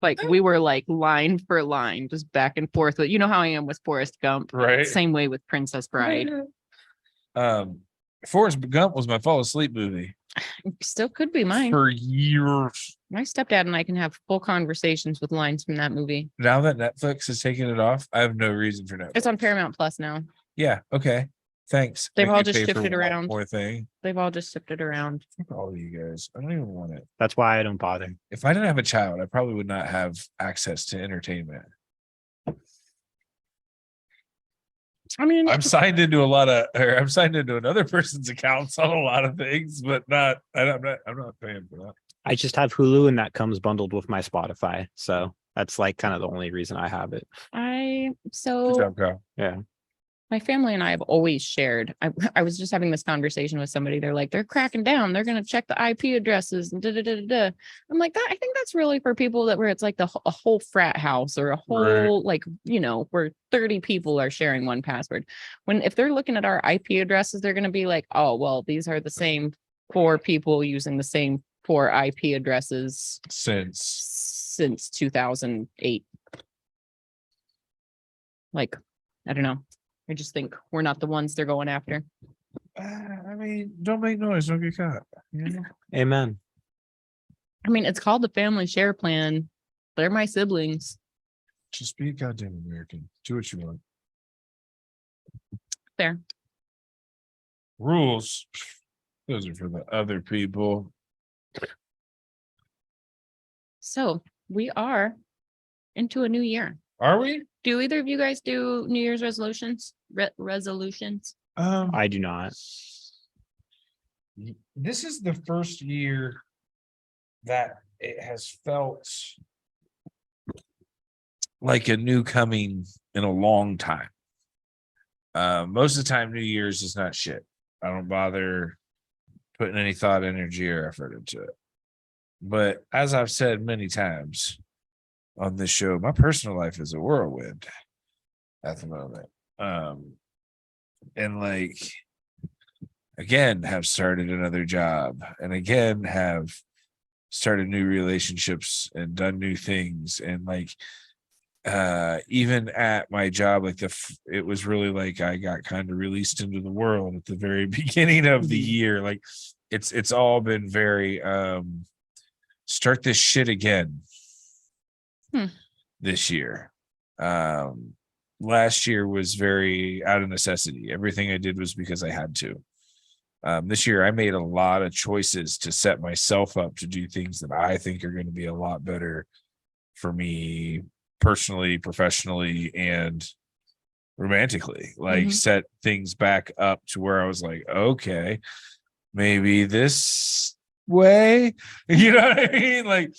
Like we were like line for line, just back and forth. But you know how I am with Forrest Gump. right. Same way with Princess Bride. Forrest Gump was my fall asleep movie Still could be mine. for years. My stepdad and I can have full conversations with lines from that movie. Now that Netflix has taken it off, I have no reason for Netflix. It's on Paramount Plus now. Yeah. Okay. Thanks. They've Make all me just pay for shifted one around. more thing. They've all just shifted around. Fuck all of you guys. I don't even want it. That's why I don't bother. If I didn't have a child, I probably would not have access to entertainment. I mean, I'm signed into I'm signed into another person's accounts on a lot of things, but I'm not paying for that. I just have Hulu and that comes bundled with my Spotify. So that's like kind of the only reason I have it. Good so job, Kyle. Yeah. my family and I have always shared. I was just having this conversation with somebody. They're like, they're cracking down. They're going to check the IP addresses and da da da da da. I'm like, I think that's really for people that where it's like a whole frat house or a whole like, you know, where 30 people are sharing one password. If they're looking at our IP addresses, they're going to be like, oh, well, these are the same 4 people using the same 4 IP addresses since 2008. Like, I don't know. I just think we're not the ones they're going after. I mean, don't make noise, don't get caught. You know? Amen. I mean, it's called the family share plan. They're my siblings. Just be a goddamn American. Do what you want. Fair. Rules. Those are for the other people. So we are into a new year. Are we? Do either of you guys do New Year's resolutions? Resolutions? I do not. This is the first year that it has felt like a new coming in a long time. Most of the time, New Year's is not shit. I don't bother putting any thought, energy, or effort into it. But as I've said many times on this show, my personal life is a whirlwind at the moment. And like, again, have started another job and again have started new relationships and done new things. And like, even at my job, like it was really like I got kind of released into the world at the very beginning of the year. Like it's all been very start this shit again this year. Last year was very out of necessity. Everything I did was because I had to. This year I made a lot of choices to set myself up to do things that I think are going to be a lot better for me personally, professionally, and romantically. Like set things back up to where I was like, okay, maybe this way, you know what I mean? Like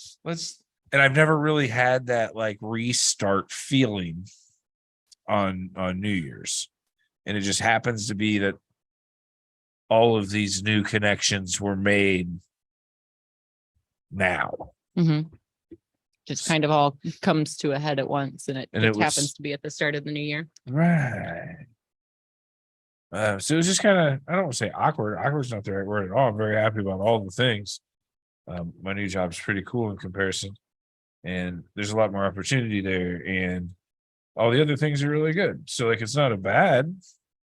and I've never really had that like restart feeling on New Year's. And it just happens to be that all of these new connections were made now. Just kind of all comes to a head at once, and it happens to be at the start of the new year. Right. So it was just kind of, I don't want to say awkward. Awkward's not the right word at all. I'm very happy about all the things. My new job's pretty cool in comparison. And there's a lot more opportunity there. And all the other things are really good. So like, it's not a bad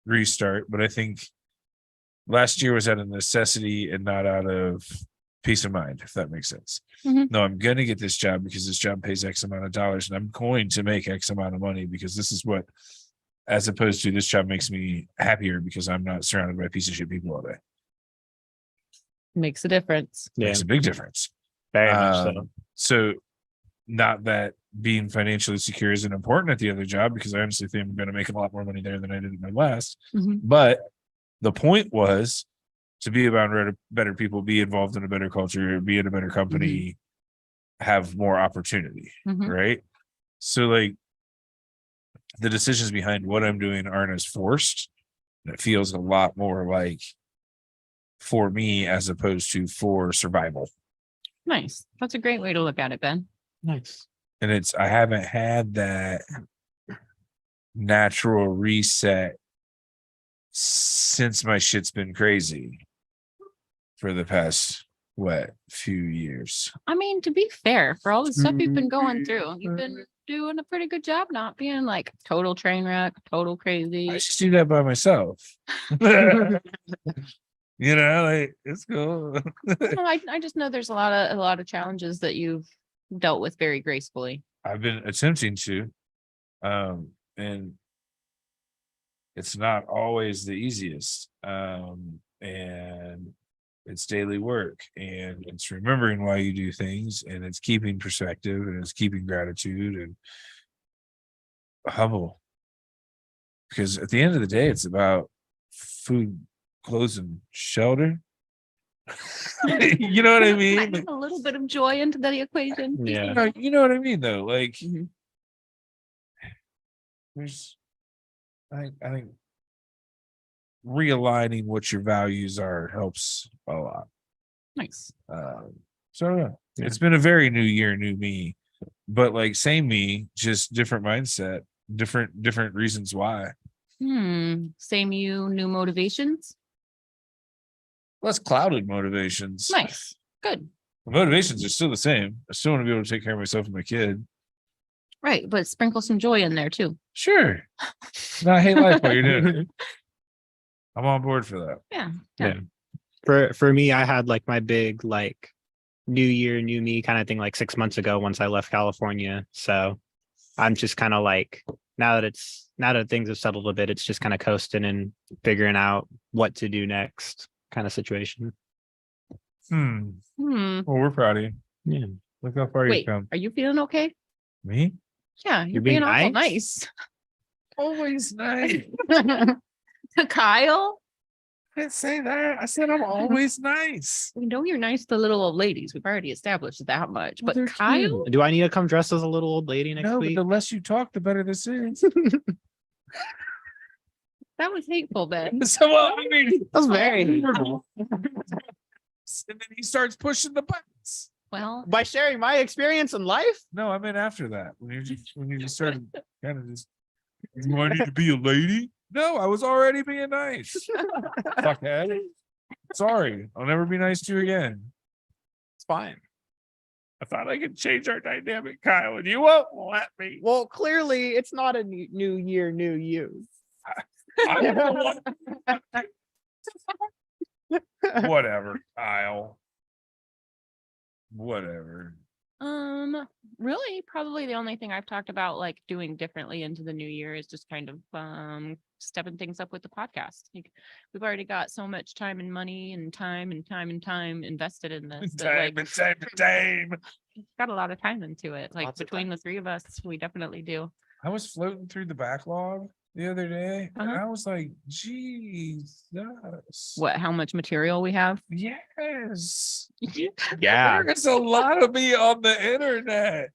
restart, but I think last year was out of necessity and not out of peace of mind, if that makes sense. No, I'm going to get this job because this job pays X amount of dollars and I'm going to make X amount of money because this is what, as opposed to this job makes me happier because I'm not surrounded by piece of shit people all day. Makes a difference. Makes a big difference. Very much so. So not that being financially secure isn't important at the other job, because I honestly think I'm going to make a lot more money there than I did in my last. But the point was to be about better people, be involved in a better culture, be in a better company, have more opportunity, right? So like the decisions behind what I'm doing aren't as forced It feels a lot more like for me as opposed to for survival. Nice. That's a great way to look at it, Ben. Nice. And I haven't had that natural reset since my shit's been crazy for the past few years. I mean, to be fair, for all the stuff you've been going through, you've been doing a pretty good job not being like total train wreck, total crazy. I just do that by myself. Like it's cool. No, I just know there's a lot of challenges that you've dealt with very gracefully. I've been attempting to, and it's not always the easiest. And it's daily work, and it's remembering why you do things, and it's keeping perspective, and it's keeping gratitude and humble. Because at the end of the day, it's about food, clothes, and shelter. You know what I mean? Add a little bit of joy into the equation. Yeah. You know what I mean, though. Like, there's, I think realigning what your values are helps a lot. Nice. So yeah, it's been a very new year, new me, but like same me, just different mindset, different reasons why. Same you, new motivations. Less clouded motivations. Nice. Good. The motivations are still the same. I still want to be able to take care of myself and my kid. Right, but sprinkle some joy in there too. Sure. Not hate life while you're doing it. I'm on board for that. Yeah. For me, I had like my big like new year, new me kind of thing like 6 months ago once I left California. So I'm just kind of like now that things have settled a bit, it's just kind of coasting and figuring out what to do next kind of situation. Well, we're proud of you. Yeah. Look how far Wait, you've come. are you feeling okay? Me? Yeah, you're being being awful nice? nice. Always nice. To Kyle, I didn't say that. I said I'm always nice. we know you're nice to little old ladies. We've already established that much. Well, But they're Kyle, cute. Do I need to come dressed as a little old lady next No, but week? the less you talk, the better this is. that was hateful, Ben. So, well, I mean, That's very and then he starts pushing the buttons. Well, by sharing my experience in life. No, I meant after that. When you just started kind of just, do I need to be a lady? No, I was already being nice. Fuckhead. Sorry, I'll never be nice to you again. It's fine. I thought I could change our dynamic, Kyle, and you won't let me. Well, clearly it's not a new year, new you. Whatever, Kyle. Whatever. really, probably the only thing I've talked about like doing differently into the new year is just kind of stepping things up with the podcast. Like, we've already got so much time and money and time invested in this. Time. Got a lot of time into it. Like Lots of between time. the three of us, we definitely do. I was floating through the backlog the other day, and Uh-huh. I was like, Jesus. What? How much material we have? Yes. Yeah. There's a lot of me on the internet.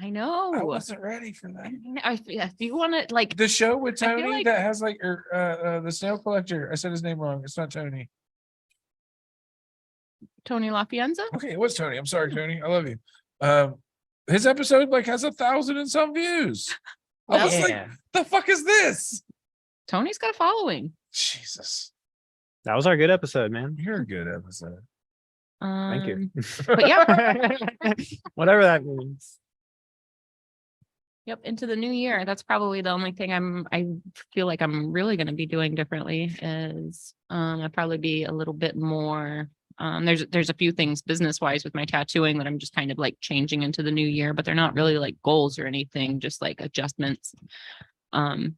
I I know. wasn't ready for that. If you want to like, The show with I feel Tony like- that has like the snail collector. I said his name wrong. It's not Tony. Tony LaFienza. Okay, it was Tony. I'm sorry, Tony. I love you. His episode like has 1,000 and some views. I was like, the fuck is this? Tony's got a following. Jesus. That was our good episode, man. You're a good episode. Thank you. But yeah. Whatever that means. Yep, into the new year. That's probably the only thing I feel like I'm really going to be doing differently is I'd probably be a little bit more there's a few things business wise with my tattooing that I'm just kind of like changing into the new year, but they're not really like goals or anything, just like adjustments.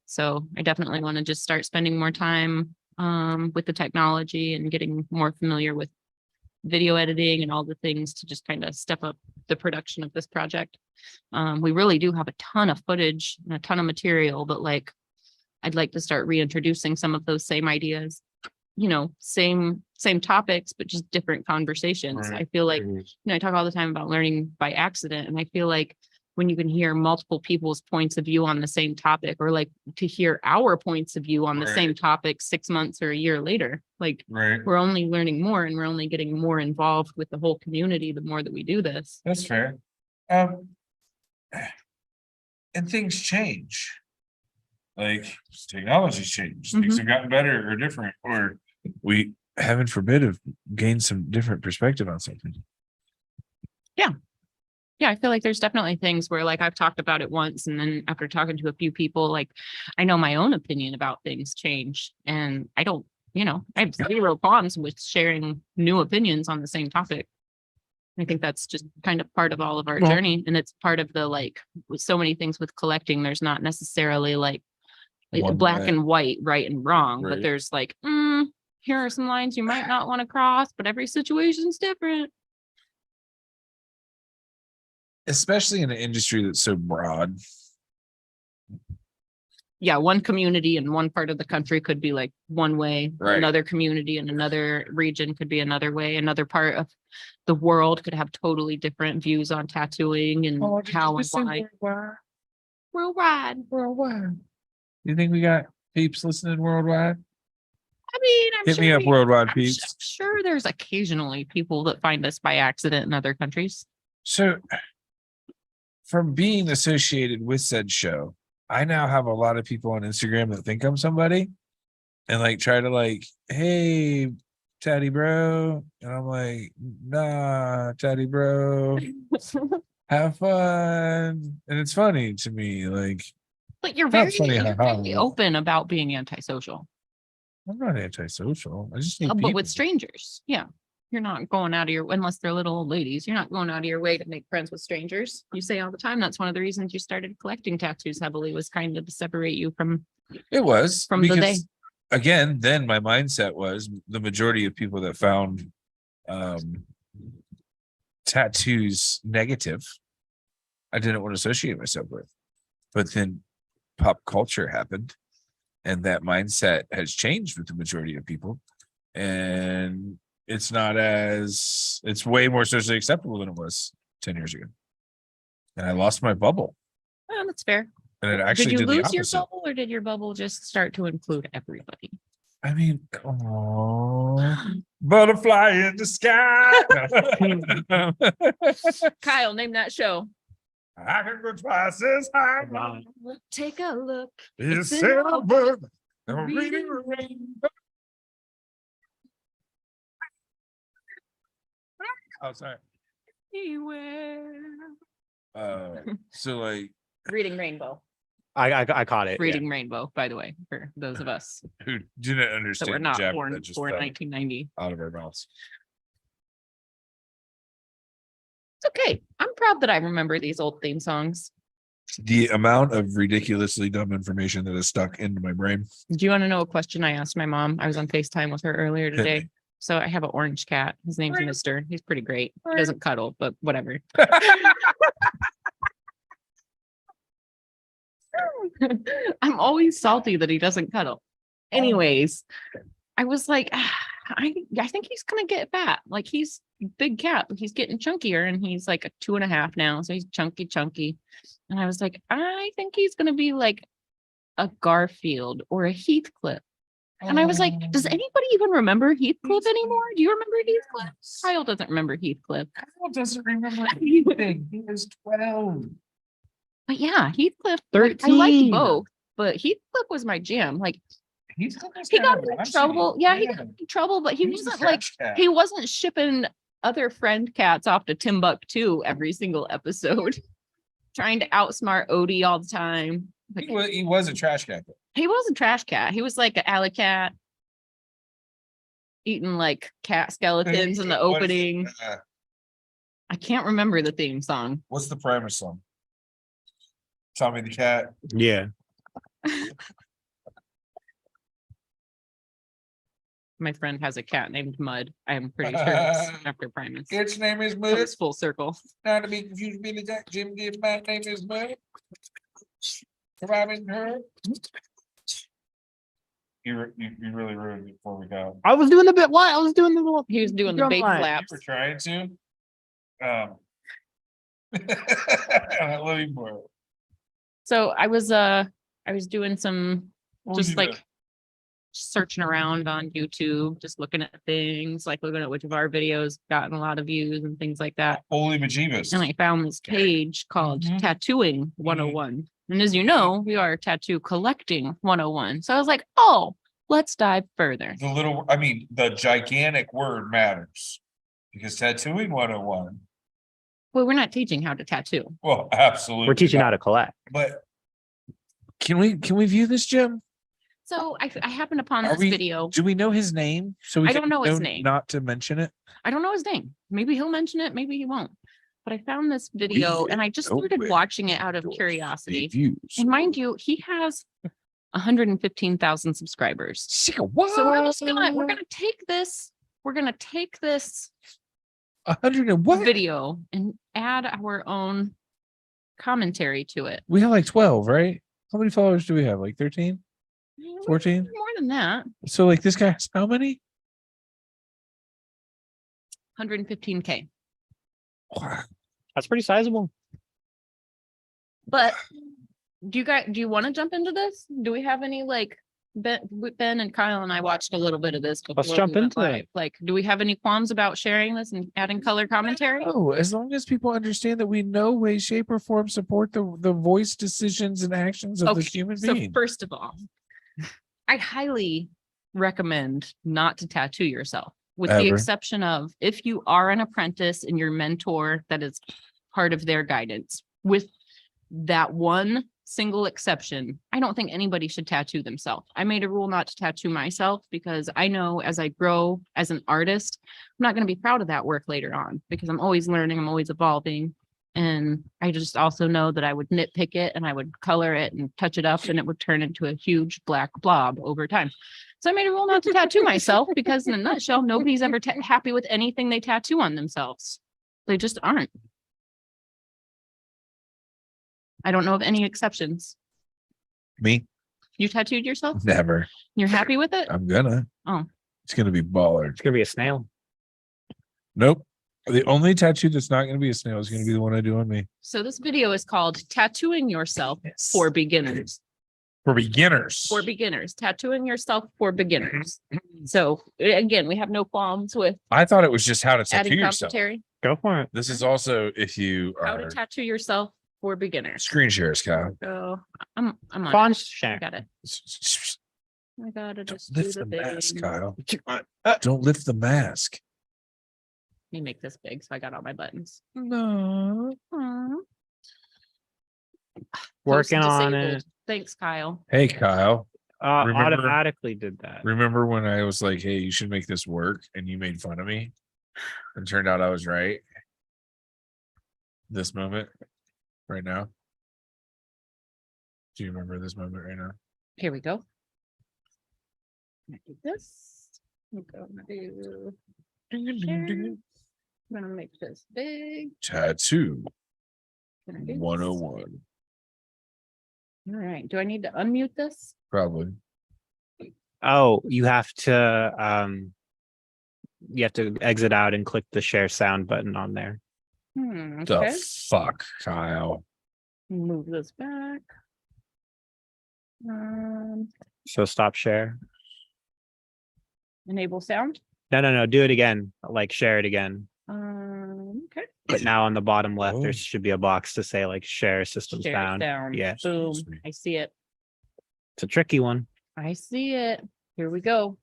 So I definitely want to just start spending more time with the technology and getting more familiar with video editing and all the things to just kind of step up the production of this project. We really do have a ton of footage and a ton of material, but like I'd like to start reintroducing some of those same ideas, you know, same topics, but just different conversations. Right. I feel like, you know, I talk all the time about learning by accident, and I feel like when you can hear multiple people's points of view on the same topic, or like to hear our points of view on the same topic 6 months or a year later. Like we're only learning more, and we're only getting more involved with the whole community the more that we do this. That's fair. And things change. Like technology's changed. Things have gotten better or different, or we, heaven forbid, have gained some different perspective on something. Yeah, I feel like there's definitely things where like I've talked about it once, and then after talking to a few people, like I know my own opinion about things change, and I don't, I have zero qualms with sharing new opinions on the same topic. I think that's just kind of part of all of our journey, and it's part of the, like, with so many things with collecting, there's not necessarily like black and white, right and wrong, but there's like, here are some lines you might not want to cross, but every situation's different. Especially in an industry that's so broad. Yeah, one community in one part of the country could be like one way, another community in another region could be another way, another part of the world could have totally different views on tattooing and how and why. Worldwide. You think we got peeps listening worldwide? I mean, hit me up, worldwide I'm peeps. sure there's occasionally people that find us by accident in other countries. So, from being associated with said show, I now have a lot of people on Instagram that think I'm somebody, and like try to like, hey, Tatty bro, and I'm like, nah, Tatty bro, have fun, and it's funny to me, like. But you're very open about being antisocial. I'm not antisocial. I just need but people. With strangers, yeah. You're not going out of your, unless they're little old ladies, you're not going out of your way to make friends with strangers. You say all the time, that's one of the reasons you started collecting tattoos heavily, was kind of to separate you from. It was from because, the day. Again, then my mindset was the majority of people that found tattoos negative, I didn't want to associate myself with. But then pop culture happened, and that mindset has changed with the majority of people, and it's way more socially acceptable than it was 10 years ago. And I lost my bubble. Oh, that's fair. And it actually did you did lose your bubble, or did your bubble just start to include everybody? I mean, butterfly in the sky. Kyle, name that show. I can go twice as high. Take a look. It's in a book. Reading rainbow. Oh, sorry. Anywhere. So like Reading Rainbow. I caught it. Reading Rainbow, by the way, for those of us who didn't understand that were not Japanese, born that just before fell 1990. out of our mouths. It's okay. I'm proud that I remember these old theme songs. The amount of ridiculously dumb information that is stuck into my brain. Do you want to know a question I asked my mom? I was on FaceTime with her earlier today. So I have an orange cat. His name's Mister. He's pretty great. He doesn't cuddle, but whatever. I'm always salty that he doesn't cuddle. Anyways, I was like, I think he's gonna get fat. Like, he's a big cat, but he's getting chunkier, and he's like a 2.5 now. So he's chunky. And I was like, I think he's gonna be like a Garfield or a Heathcliff. And I was like, does anybody even remember Heathcliff anymore? Do you remember Heathcliff? Kyle doesn't remember Heathcliff. Kyle doesn't remember anything. He was 12. But yeah, Heathcliff, 13. I liked both, but Heathcliff was my jam. Like, he got in trouble. Yeah, he got in trouble, but he wasn't like, he wasn't shipping other friend cats off to Timbuktu every single episode, trying to outsmart Odie all the time. Like, he was a trash cat. He was a trash cat. He was like an alley cat, eating like cat skeletons in the opening. I can't remember the theme song. What's the premise song? Tommy the cat. Yeah. My friend has a cat named Mud. I'm pretty sure it's after Primus. Its name is So Mud. it's full circle. Not to be confused, Billy Jack, Jim Gibbs. My name is Mud. Surviving her. You really ruined it before we go. I was doing the bit. What? I was doing the little. He was doing the bait line. flaps. You were trying to. I'm not living for it. So I was doing some What was just you doing? like searching around on YouTube, just looking at things, like looking at which of our videos gotten a lot of views and things like that. Holy bejeebus. And I found this page called Mhm. Tattooing 101. And as you know, we are tattoo collecting 101. So I was like, oh, let's dive further. The gigantic word matters because tattooing 101. Well, we're not teaching how to tattoo. Well, absolutely. We're teaching not. how to collect. But can we view this, Jim? So I happened upon Are this we- video. Do we know his name? So we I don't know his name. Not to mention it. I don't know his name. Maybe he'll mention it, maybe he won't. But I found this video and I just started watching it out of curiosity. Views. And mind you, he has 115,000 subscribers. What? So we're gonna take this 100 and what? video and add our own commentary to it. We have like 12, right? How many followers do we have? Like 13? 14? More than that. So like this guy has how many? 115K. That's pretty sizable. But do you want to jump into this? Do we have any like Ben and Kyle and I watched a little bit of this. Let's before jump we went into it. live. Like, do we have any qualms about sharing this and adding color commentary? Oh, as long as people understand that we no way, shape, or form support the voice decisions and actions of the human So being. first of all, I highly recommend not to tattoo yourself, with the Ever. exception of if you are an apprentice and your mentor that is part of their guidance. With that one single exception, I don't think anybody should tattoo themselves. I made a rule not to tattoo myself because I know as I grow as an artist, I'm not going to be proud of that work later on because I'm always learning, I'm always evolving. And I just also know that I would nitpick it and I would color it and touch it up and it would turn into a huge black blob over time. So I made a rule not to tattoo myself because in a nutshell, nobody's ever happy with anything they tattoo on themselves. They just aren't. I don't know of any exceptions. Me? You tattooed yourself? Never. You're happy with it? I'm gonna. Oh. It's gonna be baller. It's gonna be a snail. Nope. The only tattoo that's not gonna be a snail is gonna be the one I do on me. So this video is called Tattooing Yourself for Beginners. For beginners. For beginners. Tattooing yourself for beginners. So again, we have no qualms with I thought it was just how to tattoo adding yourself. commentary. Go for it. This is also if you How to are tattoo yourself for beginners. screen shares, Kyle. So I'm on Font it. I share. got it. I gotta Don't just do lift the the mask, thing. Kyle. Don't lift the mask. Let me make this big so I got all my buttons. No. Aw. Working Post on disabled. it. Thanks, Kyle. Hey, Kyle. Remember- Automatically did that. Remember when I was like, hey, you should make this work and you made fun of me? And turned out I was right. This moment right now. Do you remember this moment right now? Here we go. I'm gonna do this. I'm gonna do share. I'm gonna make this big. Tattoo Gonna do this. 101. All right. Do I need to unmute this? Probably. Oh, you have to exit out and click the share sound button on there. Okay. The fuck, Kyle. Move this back. So stop share. Enable sound. No. Do it again. Like share it again. Okay. But now on the bottom left, there Oh. should be a box to say like share systems Share down. down. Yeah. Boom. Excuse me. I see it. It's a tricky one. I see it. Here we go.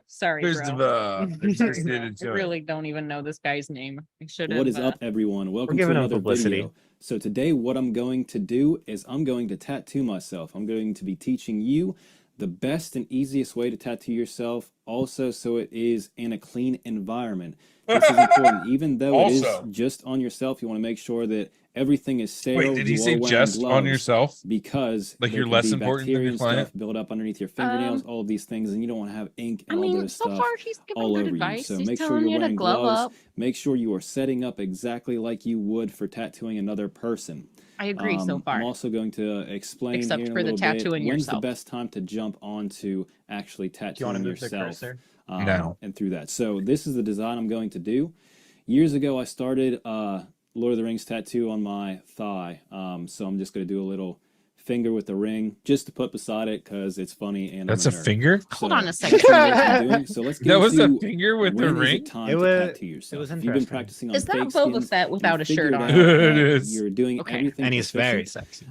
Sorry, First of bro. all, Sorry, bro. I really don't even know this guy's name. I should have. What is up, everyone? Welcome to giving him another publicity. video. So today what I'm going to do is I'm going to tattoo myself. I'm going to be teaching you the best and easiest way to tattoo yourself, also so it is in a clean environment. This is important. Even though it is Also. just on yourself, you want to make sure that everything is sterile. Wait, did he you say are wearing just on gloves yourself? because Like there you're could less be important than bacteria your and client? stuff build up underneath your fingernails, all of these things, and you don't want to have ink I and all mean, this so stuff far he's giving all good over you. advice. So He's make sure telling you're you to wearing glove gloves. up. Make sure you are setting up exactly like you would for tattooing another person. I agree so far. I'm also going to explain Except here in for a the little bit tattooing when's the yourself. best time to jump onto actually tattooing yourself. No. and through that. So this is the design I'm going to do. Years ago, I started Lord of the Rings tattoo on my thigh. So I'm just going to do a little finger with the ring just to put beside it because it's funny and That's I'm a nerd. finger? Hold So on a second. that's what I'm doing. So let's get That was a into finger with the when is ring? it time It to was- tattoo yourself. was If you've been interesting. practicing on Is that fake Boba skins, Fett without you a shirt figured on? out It that is. You're doing Okay. everything And he's very proficient. sexy.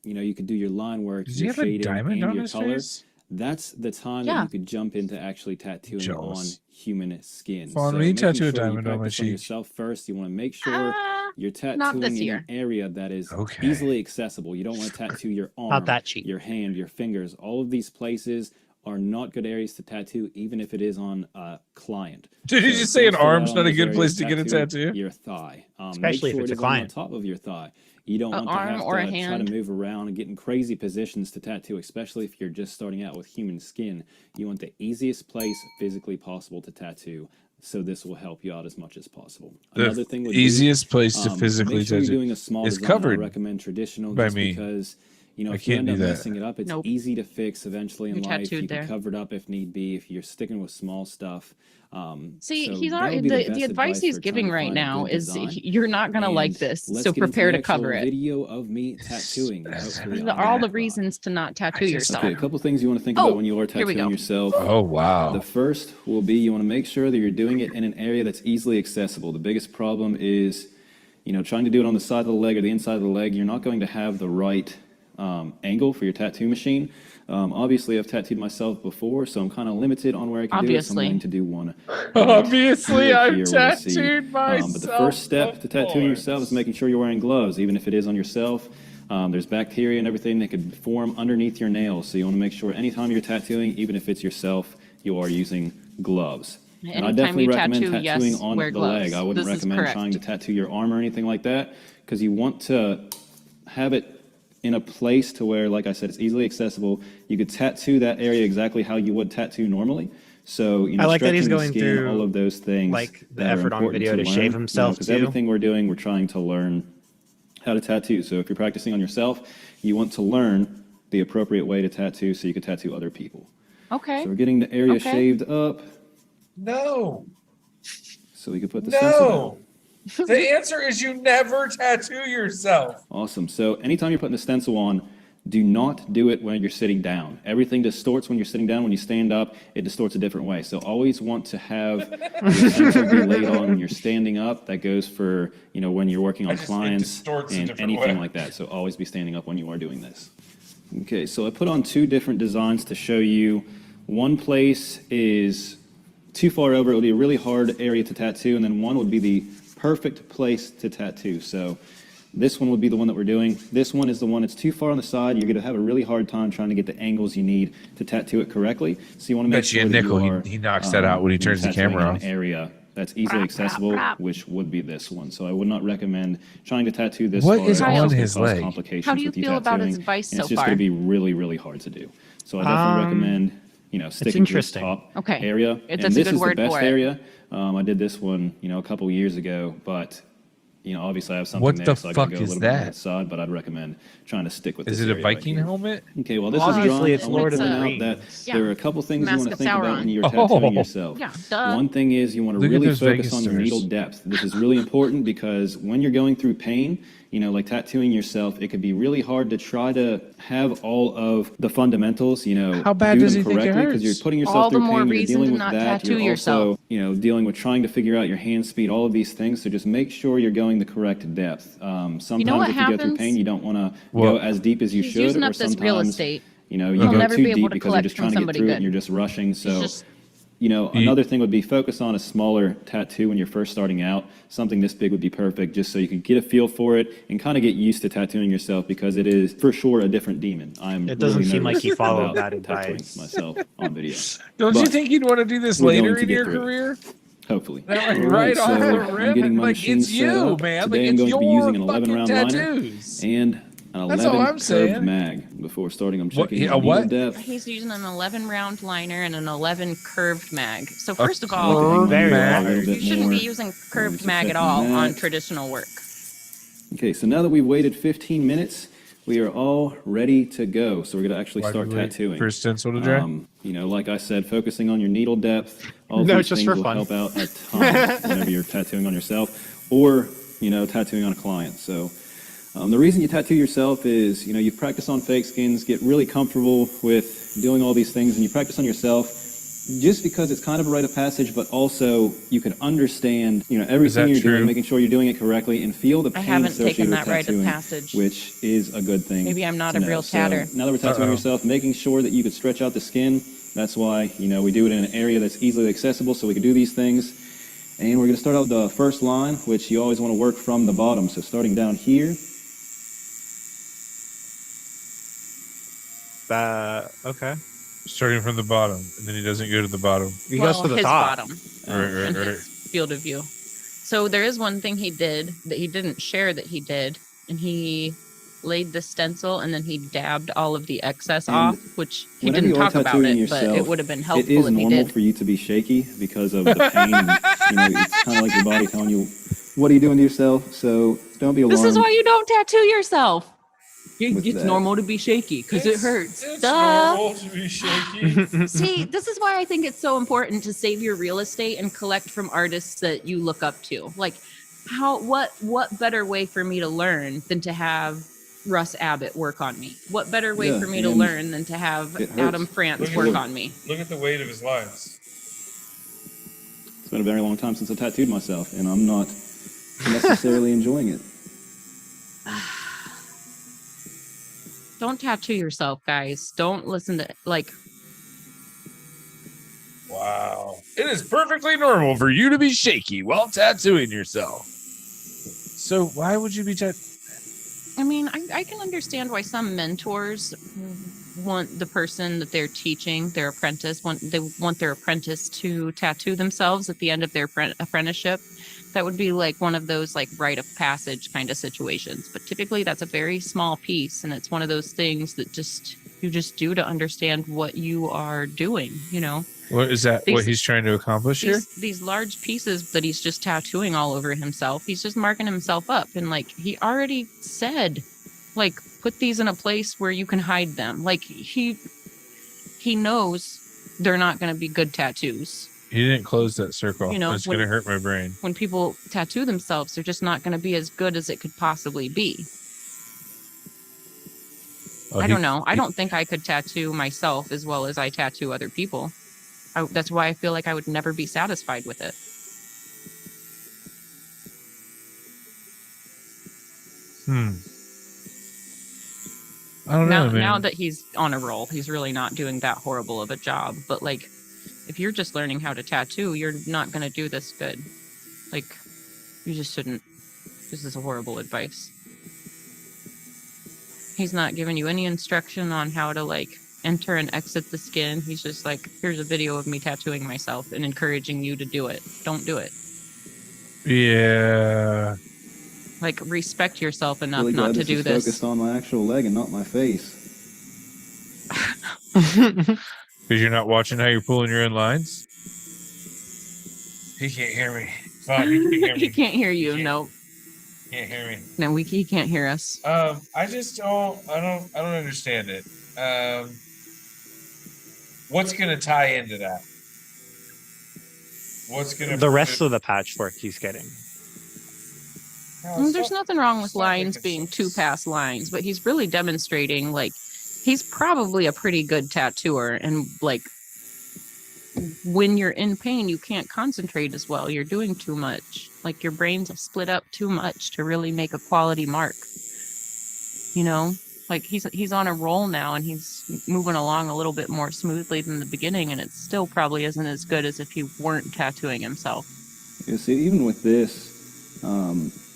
You could do your line work, Does he your have a shading, diamond and on your his color. face? That's the time Yeah. that you could jump into actually tattooing Jealous. on human skin. Fawn, So will you making tattoo a sure you diamond on my practice on cheek? yourself first. You want to make sure Ah, you're not tattooing this in an year. area that is Okay. easily accessible. You don't want to tattoo your arm, Not that cheap. your hand, your fingers. All of these places are not good areas to tattoo, even if it is on a client. Did you So just say an don't start out arm's on not a those good areas place to get a tattoo? Your thigh. Especially make if sure it's it a is on client. the top of your thigh. You don't An want to arm have or a to try to hand. move around and get in crazy positions to tattoo, especially if you're just starting out with human skin. You want the easiest place physically possible to tattoo. So this will help you out as much as possible. Another The thing would easiest place to be, physically make sure you're tattoo doing a small is design. I covered recommend traditional by just me. because you know I if you can't end do up that. messing it up, it's Nope. easy to fix eventually in You're life. tattooed You can there. cover it up if need be. If you're sticking with small stuff. See, So he's that already would be the best advice he's for trying giving to right find a now good is design. you're not gonna like And this, let's so get into prepare the to cover actual it. video of me tattooing. And hopefully These I'll are all make the it reasons to not tattoo just- yourself. Okay, a couple things you want to think Oh, about when you are here we tattooing go. yourself. Oh, wow. The first will be you want to make sure that you're doing it in an area that's easily accessible. The biggest problem is, trying to do it on the side of the leg or the inside of the leg. You're not going to have the right angle for your tattoo machine. Obviously, I've tattooed myself before, so I'm kind of limited on where I can do it. So I'm Obviously. going to do one. Obviously, here, I've here, we'll see. tattooed myself. But the first step to tattooing before. yourself is making sure you're wearing gloves, even if it is on yourself. There's bacteria and everything that could form underneath your nails. So you want to make sure anytime you're tattooing, even if it's yourself, you are using gloves. And I Anytime definitely you recommend tattoo, tattooing yes, on wear the gloves. leg. I wouldn't This is recommend correct. trying to tattoo your arm or anything like that because you want to have it in a place to where, like I said, it's easily accessible. You could tattoo that area exactly how you would tattoo normally. So, I like that he's stretching the going skin, through, all of those things like, the that are effort on important video to learn, shave himself, because too. everything we're doing, we're trying to learn how to tattoo. So if you're practicing on yourself, you want to learn the appropriate way to tattoo so you can tattoo other people. Okay. So we're getting the area Okay. shaved up No. so we can put the stencil down. No. The answer is you never tattoo yourself. Awesome. So anytime you're putting the stencil on, do not do it when you're sitting down. Everything distorts when you're sitting down. When you stand up, it distorts a different way. So always want to have your stencil be laid on when you're standing up. That goes for, when you're working on It clients distorts a and different anything way. like that. So always be standing up when you are doing this. Okay, so I put on two different designs to show you. One place is too far over. It would be a really hard area to tattoo. And then one would be the perfect place to tattoo. So this one would be the one that we're doing. This one is the one that's too far on the side. You're going to have a really hard time trying to get the angles you need to tattoo it correctly. So you want to make Bet you sure a that nickel you are, he knocks that out when he turns the tattooing camera in off. an area that's easily accessible, which would be this one. So I would not recommend trying to tattoo this What far. is It's on gonna his cause leg? complications How do you with feel about his tattooing, advice and it's so just far? going to be really, really hard to do. So I definitely recommend, sticking to this interesting. top Okay. area. That's And a this good is the word best for it. area. I did this one, a couple years ago, but obviously I have something What there, the so I gotta fuck go a is little bit on that? that side, but I'd recommend trying to stick with Is this it a area right Viking here. helmet? Okay, well, this Obviously, is drawn. it's I want Lord to of the point out that Rings. Yeah. there are a couple things you Mask want to of think about Sauron. when you're Oh. tattooing yourself. Yeah, duh. One thing is you want to Look at really those focus Vegas on your stars. needle depth. This is really important because when you're going through pain, like tattooing yourself, it can be really hard to try to have all of the fundamentals, How bad do does them he think it correctly because you're hurts? putting yourself All the through more pain, you're reason dealing to with not that, tattoo you're yourself. also, dealing with trying to figure out your hand speed, all of these things. So just make sure you're going the correct depth. Sometimes what if you go through happens? pain, you don't want to Well, go as deep as you He's should, using or up this sometimes real estate. you He'll go never too be able deep to because you're collect just from trying to get somebody through it good. and you're just rushing. So, just- another thing would be focus on a smaller tattoo when you're first starting out. Something this big would be perfect just so you can get a feel for it and kind of get used to tattooing yourself because it is for sure a different demon. It doesn't seem like he followed about that tattooing advice. myself on video. Don't you But think you'd want to do this we're later going to in get your through it. career? Hopefully. That, like, All right off so the I'm rip, getting my like machine it's set you, up. man. Today Like I'm it's going to be your using an 11 fucking round liner tattoos. and an That's all 11 I'm curved saying. mag. Before starting, I'm What- checking a my needle what? depth. He's using an 11 round liner and an 11 curved mag. So A first of I like all, to hang my very needle out a hard. little you bit shouldn't more. be using curved just mag at checking all on that. traditional work. Okay, so now that we've waited 15 minutes, We are all ready to go. So we're going to actually Why start do we wait tattooing. for a stencil to dry? Like I said, focusing on your needle depth, all No, these just things for will fun. help out a ton whenever you're tattooing on yourself or, tattooing on a client. So the reason you tattoo yourself is, you practice on fake skins, get really comfortable with doing all these things, and you practice on yourself just because it's kind of a rite of passage, but also you can understand, everything you're doing, making sure you're doing it correctly, and feel the I pain haven't associated taken with that rite of tattooing, passage. which is a good thing. Maybe I'm not to a know. real So tatter. now that we're tattooing yourself, making sure that you could stretch out the skin. That's why, we do it in an area that's easily accessible so we can do these things. And we're going to start out the first line, which you always want to work from the bottom. So starting down here. Okay. Starting from the bottom, and then he doesn't go to the bottom. He goes to the his top. bottom Right. in his field of view. So there is one thing he did that he didn't share that he did, and he laid the stencil and then he dabbed all of the excess And off, which he whenever didn't you are talk about tattooing it, but it yourself, would have been it helpful is if he normal did. for you to be shaky because of the pain. And, it's kind of like your body telling you, what are you doing to yourself? So don't be alarmed. This is why you don't tattoo yourself. With It's that. normal to be shaky because it hurts. It's Duh. normal to be shaky. See, this is why I think it's so important to save your real estate and collect from artists that you look up to. Like, what better way for me to learn than to have Russ Abbott work on me? What better way for me to learn than to have it hurts. Adam France work on me? Look at the weight of his lines. It's been a very long time since I tattooed myself, and I'm not necessarily enjoying it. Don't tattoo yourself, guys. Don't listen to Wow. It is perfectly normal for you to be shaky while tattooing yourself. So why would you be I mean, I can understand why some mentors want the person that they're teaching, their apprentice, they want their apprentice to tattoo themselves at the end of their apprenticeship. That would be like one of those like rite of passage kind of situations. But typically that's a very small piece, and it's one of those things that you just do to understand what you are doing, What is that? What he's trying to accomplish here? These large pieces that he's just tattooing all over himself. He's just marking himself up, and like he already said, like put these in a place where you can hide them. Like he knows they're not going to be good tattoos. He didn't close that circle. It's going to hurt my brain. When people tattoo themselves, they're just not going to be as good as it could possibly be. I don't know. I don't think I could tattoo myself as well as I tattoo other people. That's why I feel like I would never be satisfied with it. I don't know, man. Now that he's on a roll, he's really not doing that horrible of a job. But like, if you're just learning how to tattoo, you're not going to do this good. Like, you just shouldn't. This is horrible advice. He's not giving you any instruction on how to like enter and exit the skin. He's just like, here's a video of me tattooing myself and encouraging you to do it. Don't do it. Yeah. Like, respect yourself enough Really not to do this. Focused on my actual leg and not my face. Because you're not watching how you're pulling your own lines? He can't hear me. Fine, he can't hear me. He can't hear you. No. Can't hear me. No, he can't hear us. I just don't understand it. What's gonna tie into that? What's gonna The rest of the patchwork he's getting. There's nothing wrong with lines being 2-pass lines, but he's really demonstrating like he's probably a pretty good tattooer, and like when you're in pain, you can't concentrate as well. You're doing too much. Like your brain's split up too much to really make a quality mark. Like he's on a roll now, and he's moving along a little bit more smoothly than the beginning, and it still probably isn't as good as if he weren't tattooing himself. Yeah, see, even with this,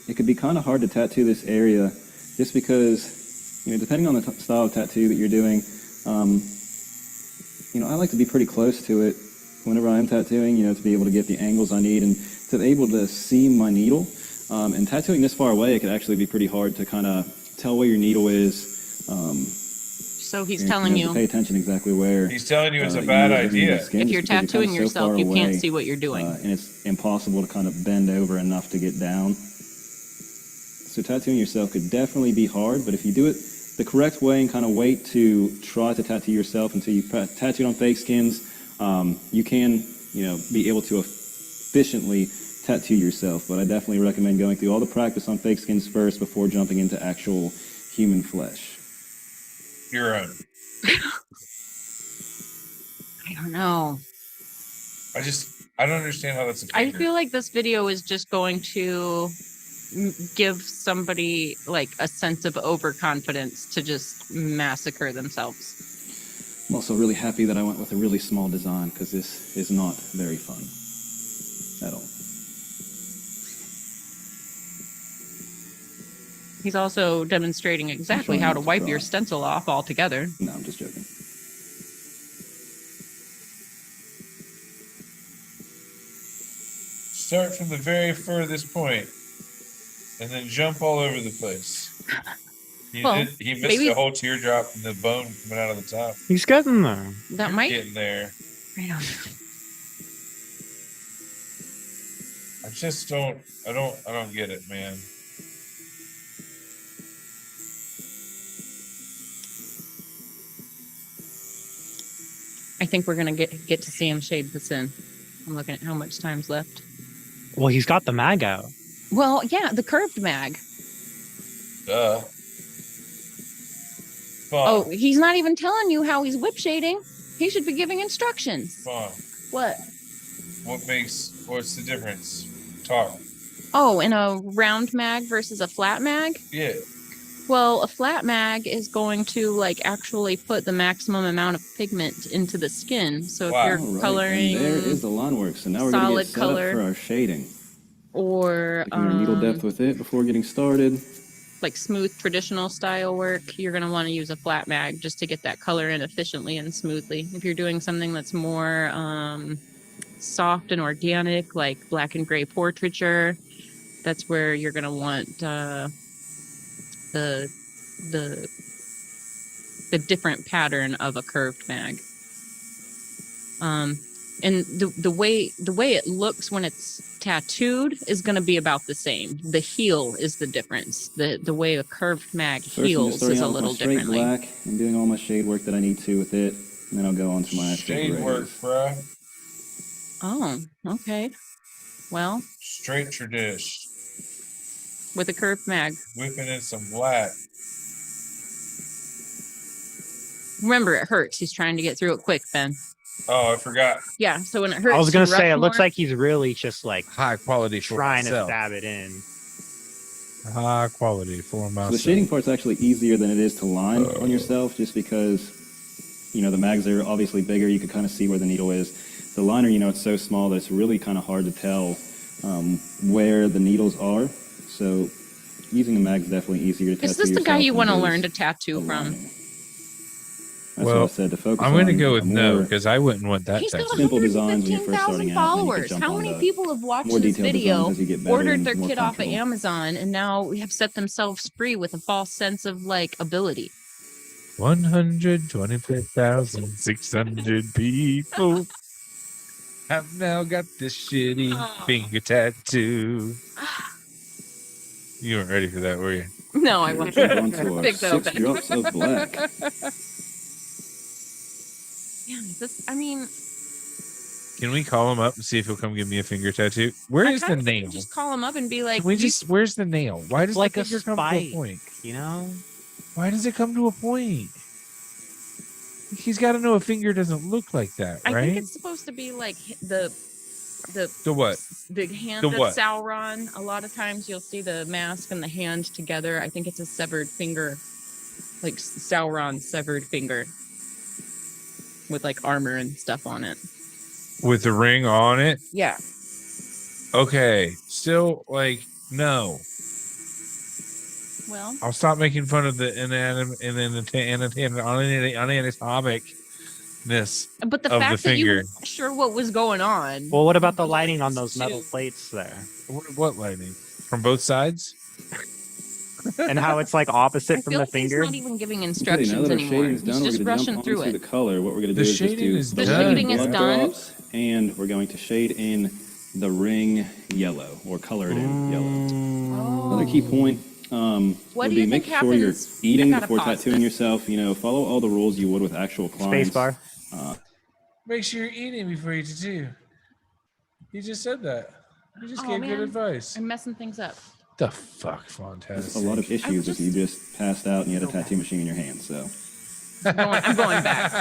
it could be kind of hard to tattoo this area just because, depending on the style of tattoo that you're doing, I like to be pretty close to it whenever I am tattooing, to be able to get the angles I need and to be able to see my needle. And tattooing this far away, it could actually be pretty hard to kind of tell where your needle is. So he's telling you to pay attention exactly where. He's telling you it's a bad idea. If you're tattooing yourself, you can't see what you're doing. And it's impossible to kind of bend over enough to get down. So tattooing yourself could definitely be hard, but if you do it the correct way and kind of wait to try to tattoo yourself until you've tattooed on fake skins, you can, be able to efficiently tattoo yourself. But I definitely recommend going through all the practice on fake skins first before jumping into actual human flesh. Your own. I don't know. I don't understand how that's a I finger. feel like this video is just going to give somebody like a sense of overconfidence to just massacre themselves. I'm also really happy that I went with a really small design because this is not very fun at all. He's also demonstrating exactly how to wipe your cry. stencil off altogether. No, I'm just joking. Start from the very furthest point and then jump all over the place. He missed maybe- a whole teardrop and the bone coming out of the top. He's getting there. That You're might. getting there. I don't know. I don't get it, man. I think we're gonna get to see him shade this in. I'm looking at how much time's left. Well, he's got the mag out. Well, yeah, the curved mag. Duh. Oh, Fun. he's not even telling you how he's whip shading. He should be giving instructions. Fun. What? What's the difference? Talk. Oh, in a round mag versus a flat mag? Yeah. Well, a flat mag is going to like actually put the maximum amount of pigment into the skin. So Wow. if you're All right, coloring and there is the line work. So now we're going to solid get set color. up for our shading. or Taking our needle depth with it before getting started. like smooth traditional style work, you're going to want to use a flat mag just to get that color in efficiently and smoothly. If you're doing something that's more soft and organic, like black and gray portraiture, that's where you're going to want the different pattern of a curved mag. And the way it looks when it's tattooed is going to be about the same. The heel is the difference. The way a curved mag First, I'm just heals starting is a out with my little straight differently. black and doing all my shade work that I need to with it. And then I'll go on to my actual Shade grays. work, bruh. Oh, okay. Well, Straight tradition. with a curved mag. Whipping in some black. Remember, it hurts. He's trying to get through it quick, Ben. Oh, I forgot. Yeah, so when it hurts, I was gonna you say, rush it looks more. like he's really just like High quality for trying to myself. stab it in. High quality for So myself. the shading part's actually easier than it is to line on yourself, just because, the mags are obviously bigger. You can kind of see where the needle is. The liner, it's so small that it's really kind of hard to tell where the needles are. So using the mag's definitely easier to tattoo Is this the guy yourself you than want to it learn is to tattoo the from? lining. That's Well, what I said, to focus I'm going to on go with no, more because I wouldn't want that He's got tattoo. simple designs when you're first 115,000 starting out, and then you can followers. jump How on many the people have watched more this detailed video, designs as you get better ordered and their more kit off of comfortable. Amazon, and now have set themselves free with a false sense of like ability? 125,600 people have now got this shitty finger tattoo. You weren't ready for that, were you? No, I We'll wasn't. jump onto our Pick that up, 6 Ben. drops of black. Yeah, I mean, Can we call him up and see if he'll come give me a finger tattoo? Where I is the kinda nail? just call him up and be like, Can we "You- just, where's the nail? Why does Like the a finger come to a spike, point? you know? Why does it come to a point? He's got to know a finger doesn't look like that, I right? think it's supposed to be like the The what? the hand The of what? Sauron. A lot of times you'll see the mask and the hand together. I think it's a severed finger, like Sauron's severed finger with like armor and stuff on it. With the ring on it? Yeah. Okay. Still, no. Well, I'll stop making fun of the anatomicness. but the Of the fact that you finger. weren't sure what was going on. Well, what about the lighting on those metal plates there? What lighting? From both sides? And how it's like opposite I from feel the like he's finger? not even giving Okay, now instructions that our anymore. shading is He's done, we're just going to rushing jump through onto it. the color. What we're going to The do is just shading do is The done. shading is blood done. drops, and we're going to shade in the ring yellow, or color it in yellow. Oh. Another key point What would do be you think making sure you're happens? I eating gotta before pause tattooing this. yourself. Follow all the rules you would with actual clients. Spacebar. Make sure you're eating before you tattoo. He just said that. He just Oh, gave good man. advice. I'm messing things up. The fuck, There's fantastic. a lot of issues if you just passed out and you had a tattoo machine in your hand. So I'm going back.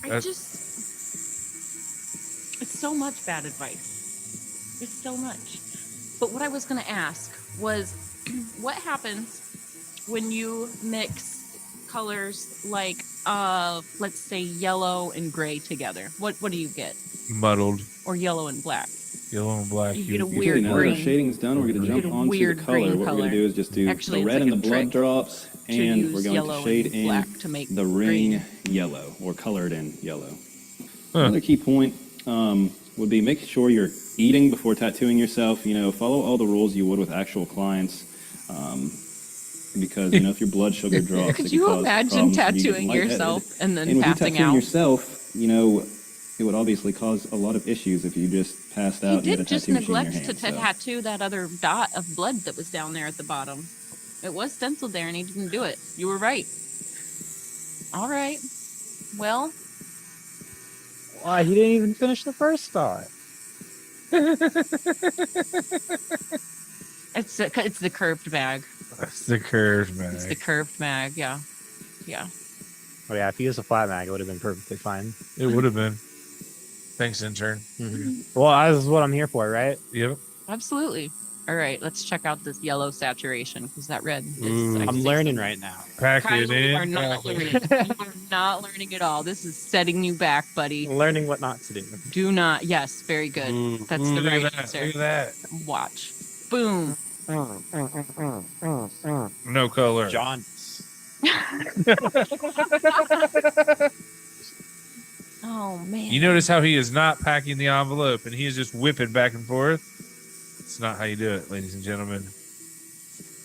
That's- It's so much bad advice. It's so much. But what I was going to ask was what happens when you mix colors like, let's say yellow and gray together? What do you get? Muddled. Or yellow and black? Yellow and black. You get a okay, weird now that our green. shading's done, we're going to You get jump a onto the weird color. green What we're going to color. do is just do Actually, the it's red like and a the blood trick drops, to and use we're going yellow to shade and in black to make the ring green. yellow, or colored in yellow. Huh. Another key point would be making sure you're eating before tattooing yourself. Follow all the rules you would with actual clients. Because if your blood sugar drops, Could it can you cause imagine problems where you get tattooing lightheaded. yourself and then And with you passing tattooing out? yourself, it would obviously cause a lot of issues if you just passed out You and you had a did just tattoo machine in your neglect to hand. So. tattoo that other dot of blood that was down there at the bottom. It was stenciled there and he didn't do it. You were right. All right. Well, Why, he didn't even finish the first thought. it's the curved mag. That's the curve, man. It's the curved mag. Yeah. Yeah. Oh yeah, if he used a flat mag, it would have been perfectly fine. It would have been. Thanks, intern. Well, this is what I'm here for, right? Yep. Absolutely. All right. Let's check out this yellow saturation because that red is. Ooh. I I'm see learning some- right now. Pack Kyle, it you in. are not learning. You are not learning at all. This is setting you back, buddy. Learning what not to do. Do not. Yes, very good. Ooh, That's ooh, the look right at that. answer. Look at Watch. Boom. that. No color. John. Oh man. You notice how he is not packing the envelope and he is just whipping back and forth? It's not how you do it, ladies and gentlemen.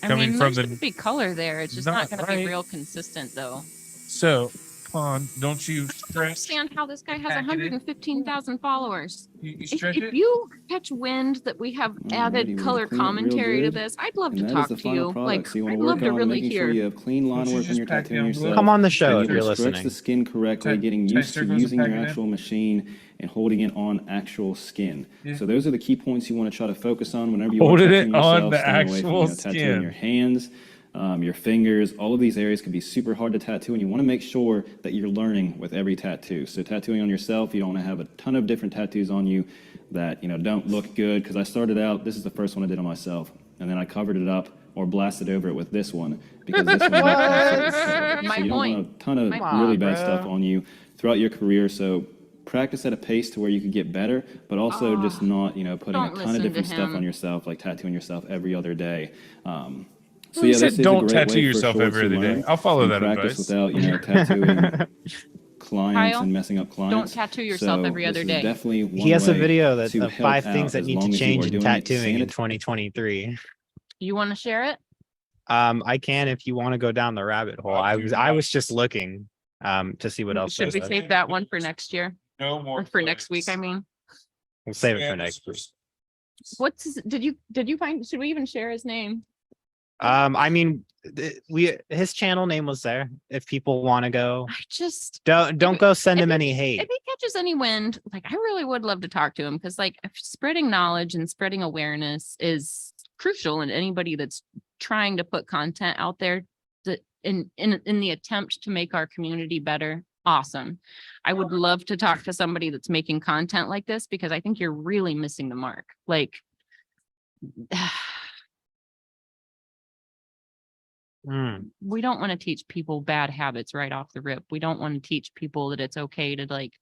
I coming mean, from there the- should be color there. It's just not Not going to right. be real consistent, though. So, Pon, don't you I don't stretch? understand how this guy has Pack it in. 115,000 followers. You If, stretch if it? you catch wind that we have Alrighty, added we're color gonna clean it real commentary to good, this, I'd love And to that is talk the to final you. product. Like, So you want I'd to love work to on really making sure you hear. have clean line you work when just you're pack the tattooing envelope? yourself. Come on the show and if you you're want to stretch listening. the skin correctly, Tight- getting tight used to circles and using your packing it. actual machine and holding it on actual skin. Yeah. So those are the key points you want to try to focus on whenever you are Holding tattooing it on yourself, the staying away from actual tattooing skin. your hands, your fingers. All of these areas can be super hard to tattoo, and you want to make sure that you're learning with every tattoo. So tattooing on yourself, you don't want to have a ton of different tattoos on you that don't look good. Because I started out, this is the first one I did on myself, and then I covered it up or blasted over it with this one because this one looked absolutely terrible. My So you don't point. want a ton of My really point. bad Bruh. stuff on you throughout your career. So practice at a pace to where you could get better, but also just not putting a don't ton listen of to different stuff him. on yourself, like tattooing yourself every other day. So Well, you yeah, said this is a don't great tattoo way for yourself sure every to other day. learn I'll follow and that practice advice. without tattooing clients Kyle, and messing up clients. don't tattoo yourself So every other this is day. definitely one He has a way video that to of help 5 things out that as need to long as you change are in doing it tattooing in sanit- 2023. You want to share it? I can if you want to go down the rabbit hole. I'll I do was that. just looking to see what else. Should we there's. save that one for next year? No more. Or for next week, I mean. We'll save it for next week. What's his, did you find, should we even share his name? I mean, his channel name was there. If people want to go, I just, don't go send if him he- any hate. if he catches any wind, like I really would love to talk to him because like spreading knowledge and spreading awareness is crucial. And anybody that's trying to put content out there that in the attempt to make our community better, awesome. I would love to talk to somebody that's making content like this because I think you're really missing the mark. Like we don't want to teach people bad habits right off the rip. We don't want to teach people that it's okay to like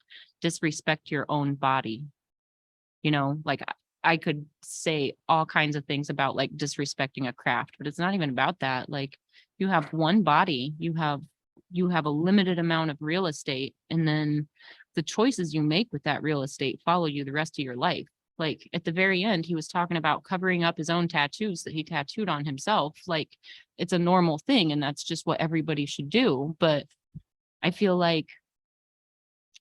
disrespect your own body. Like I could say all kinds of things about like disrespecting a craft, but it's not even about that. Like you have one body, you have a limited amount of real estate, and then the choices you make with that real estate follow you the rest of your life. Like at the very end, he was talking about covering up his own tattoos that he tattooed on himself. Like it's a normal thing and that's just what everybody should do. But I feel like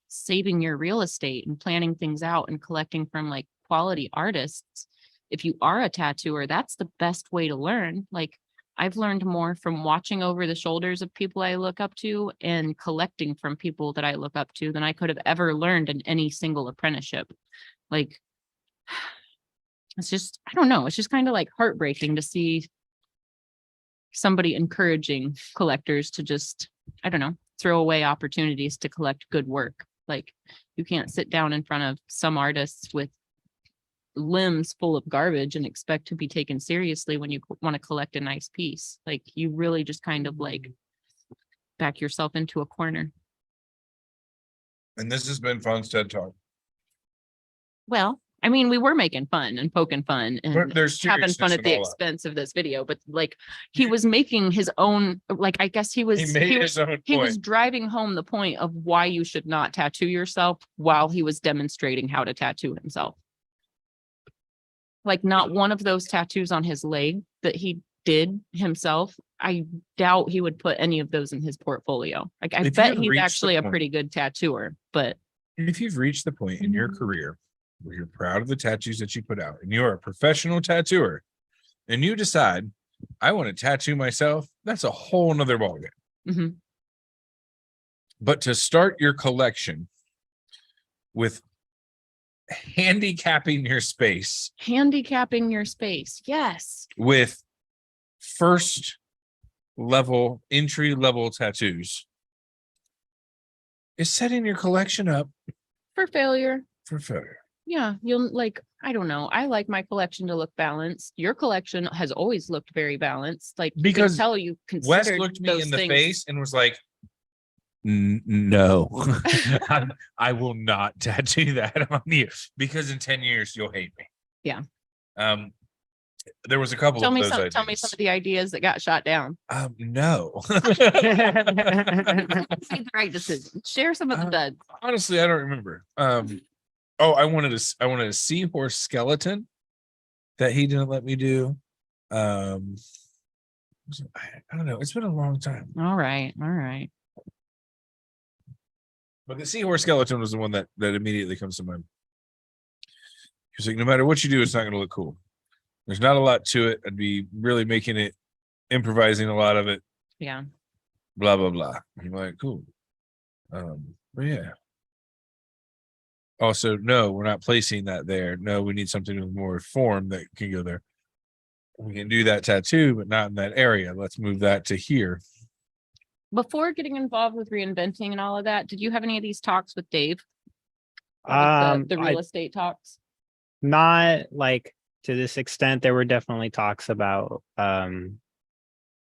saving your real estate and planning things out and collecting from like quality artists if you are a tattooer, that's the best way to learn. Like I've learned more from watching over the shoulders of people I look up to and collecting from people that I look up to than I could have ever learned in any single apprenticeship. Like, it's just, I don't know. It's just kind of like heartbreaking to see somebody encouraging collectors to just, I don't know, throw away opportunities to collect good work. Like you can't sit down in front of some artists with limbs full of garbage and expect to be taken seriously when you want to collect a nice piece. Like you really just kind of like back yourself into a corner. And this has been Fun's TED Talk. Well, I mean, we were making fun and poking fun and There's having fun seriousness at in the all that. expense of this video, but like he was making his own, like I guess he was He made his own he was point. driving home the point of why you should not tattoo yourself while he was demonstrating how to tattoo himself. Like not one of those tattoos on his leg that he did himself, I doubt he would put any of those in his portfolio. Like I If bet you've he's reached the actually a point- pretty good tattooer, but If you've reached the point in your career where you're proud of the tattoos that you put out and you're a professional tattooer and you decide, I want to tattoo myself, that's a whole nother ballgame. mhm. But to start your collection with handicapping your space Handicapping your space. Yes. with first level, entry level tattoos is setting your collection up For failure. for failure. Yeah, you'll like, I don't know. I like my collection to look balanced. Your collection has always looked very balanced. Like you can Because tell you Wes considered looked me those in the things. face and was like, no, I will not tattoo that on you because in 10 years you'll hate me. Yeah. There was a couple Tell of me those some. ideas. Tell me some of the ideas that got shot down. No. Made the right decision. Share some of the duds. Honestly, I don't remember. I wanted a seahorse skeleton that he didn't let me do. I don't know. It's been a long time. All right. All right. But the seahorse skeleton was the one that immediately comes to mind. He's like, no matter what you do, it's not going to look cool. There's not a lot to it. I'd be really making it, improvising a lot of it. Yeah. Blah blah blah. I'm like, cool. But yeah. Also, no, we're not placing that there. No, we need something with more form that can go there. We can do that tattoo, but not in that area. Let's move that to here. Before getting involved with reinventing and all of that, did you have any of these talks with Dave? Like the real estate talks? Not like to this extent. There were definitely talks about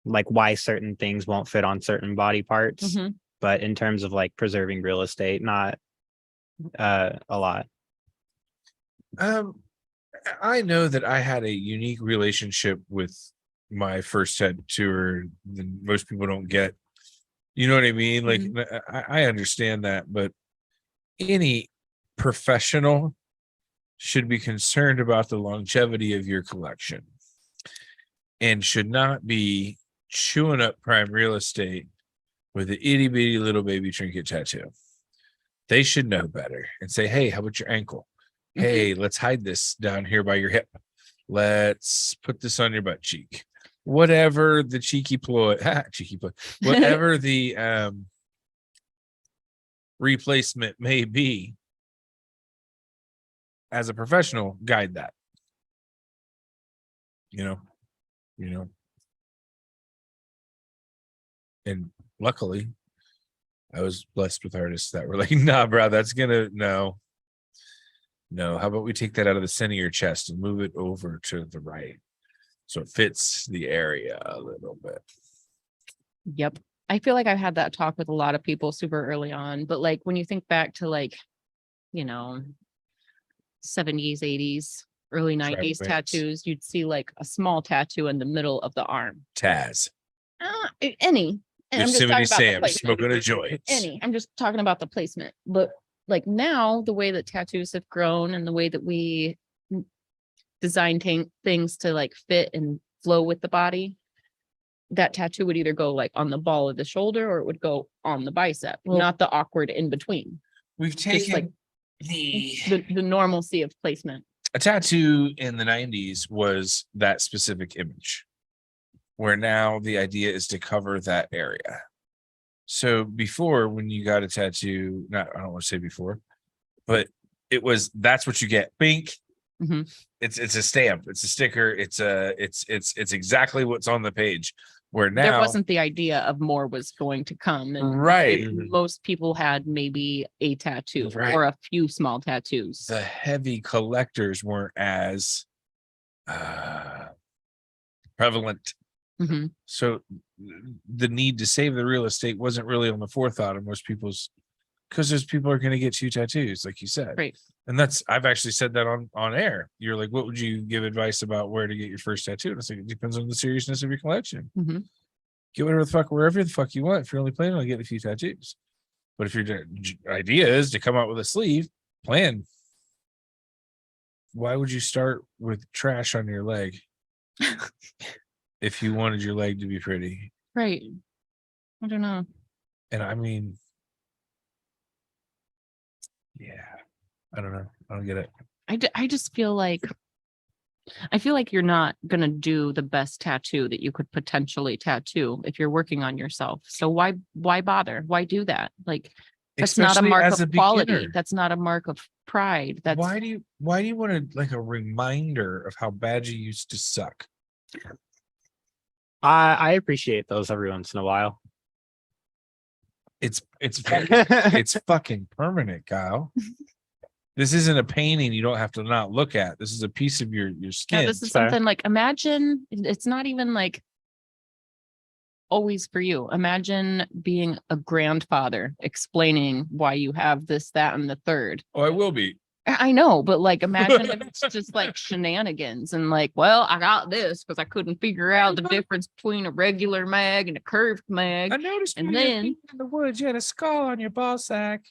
like why certain things won't fit on certain body parts, Mhm. but in terms of like preserving real estate, not a lot. I know that I had a unique relationship with my first tattooer that most people don't get. You know what I mean? Like I understand that, but any professional should be concerned about the longevity of your collection and should not be chewing up prime real estate with an itty bitty little baby trinket tattoo. They should know better and say, hey, how about your ankle? Hey, let's hide this down here by your hip. Let's put this on your butt cheek. Whatever the cheeky ploy, whatever the replacement may be, as a professional, guide that. You know. And luckily, I was blessed with artists that were like, nah, bro, that's gonna no. How about we take that out of the center of your chest and move it over to the right so it fits the area a little bit. Yep. I feel like I've had that talk with a lot of people super early on, but like when you think back to like, 70s, 80s, early 90s tattoos, you'd see like a small tattoo in the middle of the arm. Taz. Any. And I'm just talking Yosemite about the Sam placement. smoking a joint. Any. I'm just talking about the placement. But like now, the way that tattoos have grown and the way that we design things to like fit and flow with the body, that tattoo would either go like on the ball of the shoulder or it would go on the bicep, not the awkward in between. We've Just taken like the normalcy of placement. a tattoo in the 90s was that specific image, where now the idea is to cover that area. So before, when you got a tattoo, I don't want to say before, but it was, that's what you get. Bink. Mhm. It's a stamp, it's a sticker, it's exactly what's on the page. Where now There wasn't the idea of more was going to come. And right. Most people had maybe a tattoo Right. or a few small tattoos. The heavy collectors weren't as prevalent. Mhm. So the need to save the real estate wasn't really on the forethought of most people's, because those people are going to get 2 tattoos, like you said. Right. And that's, I've actually said that on air. You're like, what would you give advice about where to get your first tattoo? And I think it depends on the seriousness of your collection. Mhm. Get wherever the fuck you want. If you're only planning on getting a few tattoos, but if your idea is to come out with a sleeve, plan. Why would you start with trash on your leg if you wanted your leg to be pretty? Right. I don't know. And I mean, yeah, I don't know. I don't get it. I just feel like you're not going to do the best tattoo that you could potentially tattoo if you're working on yourself. So why bother? Why do that? Like, that's not a Especially mark as of a quality. beginner. That's not a mark of pride. That's Why do you want to, like, a reminder of how bad you used to suck? I appreciate those every once in a while. It's fucking permanent, Kyle. This isn't a painting you don't have to not look at. This is a piece of your skin. this is Fair. something like, imagine it's not even like always for you. Imagine being a grandfather explaining why you have this, that, and the third. Oh, I will be. I know, but like, imagine if it's just like shenanigans and like, well, I got this because I couldn't figure out the difference between a regular mag and a curved mag. I noticed And when you were then- in the woods, you had a skull on your ball sack.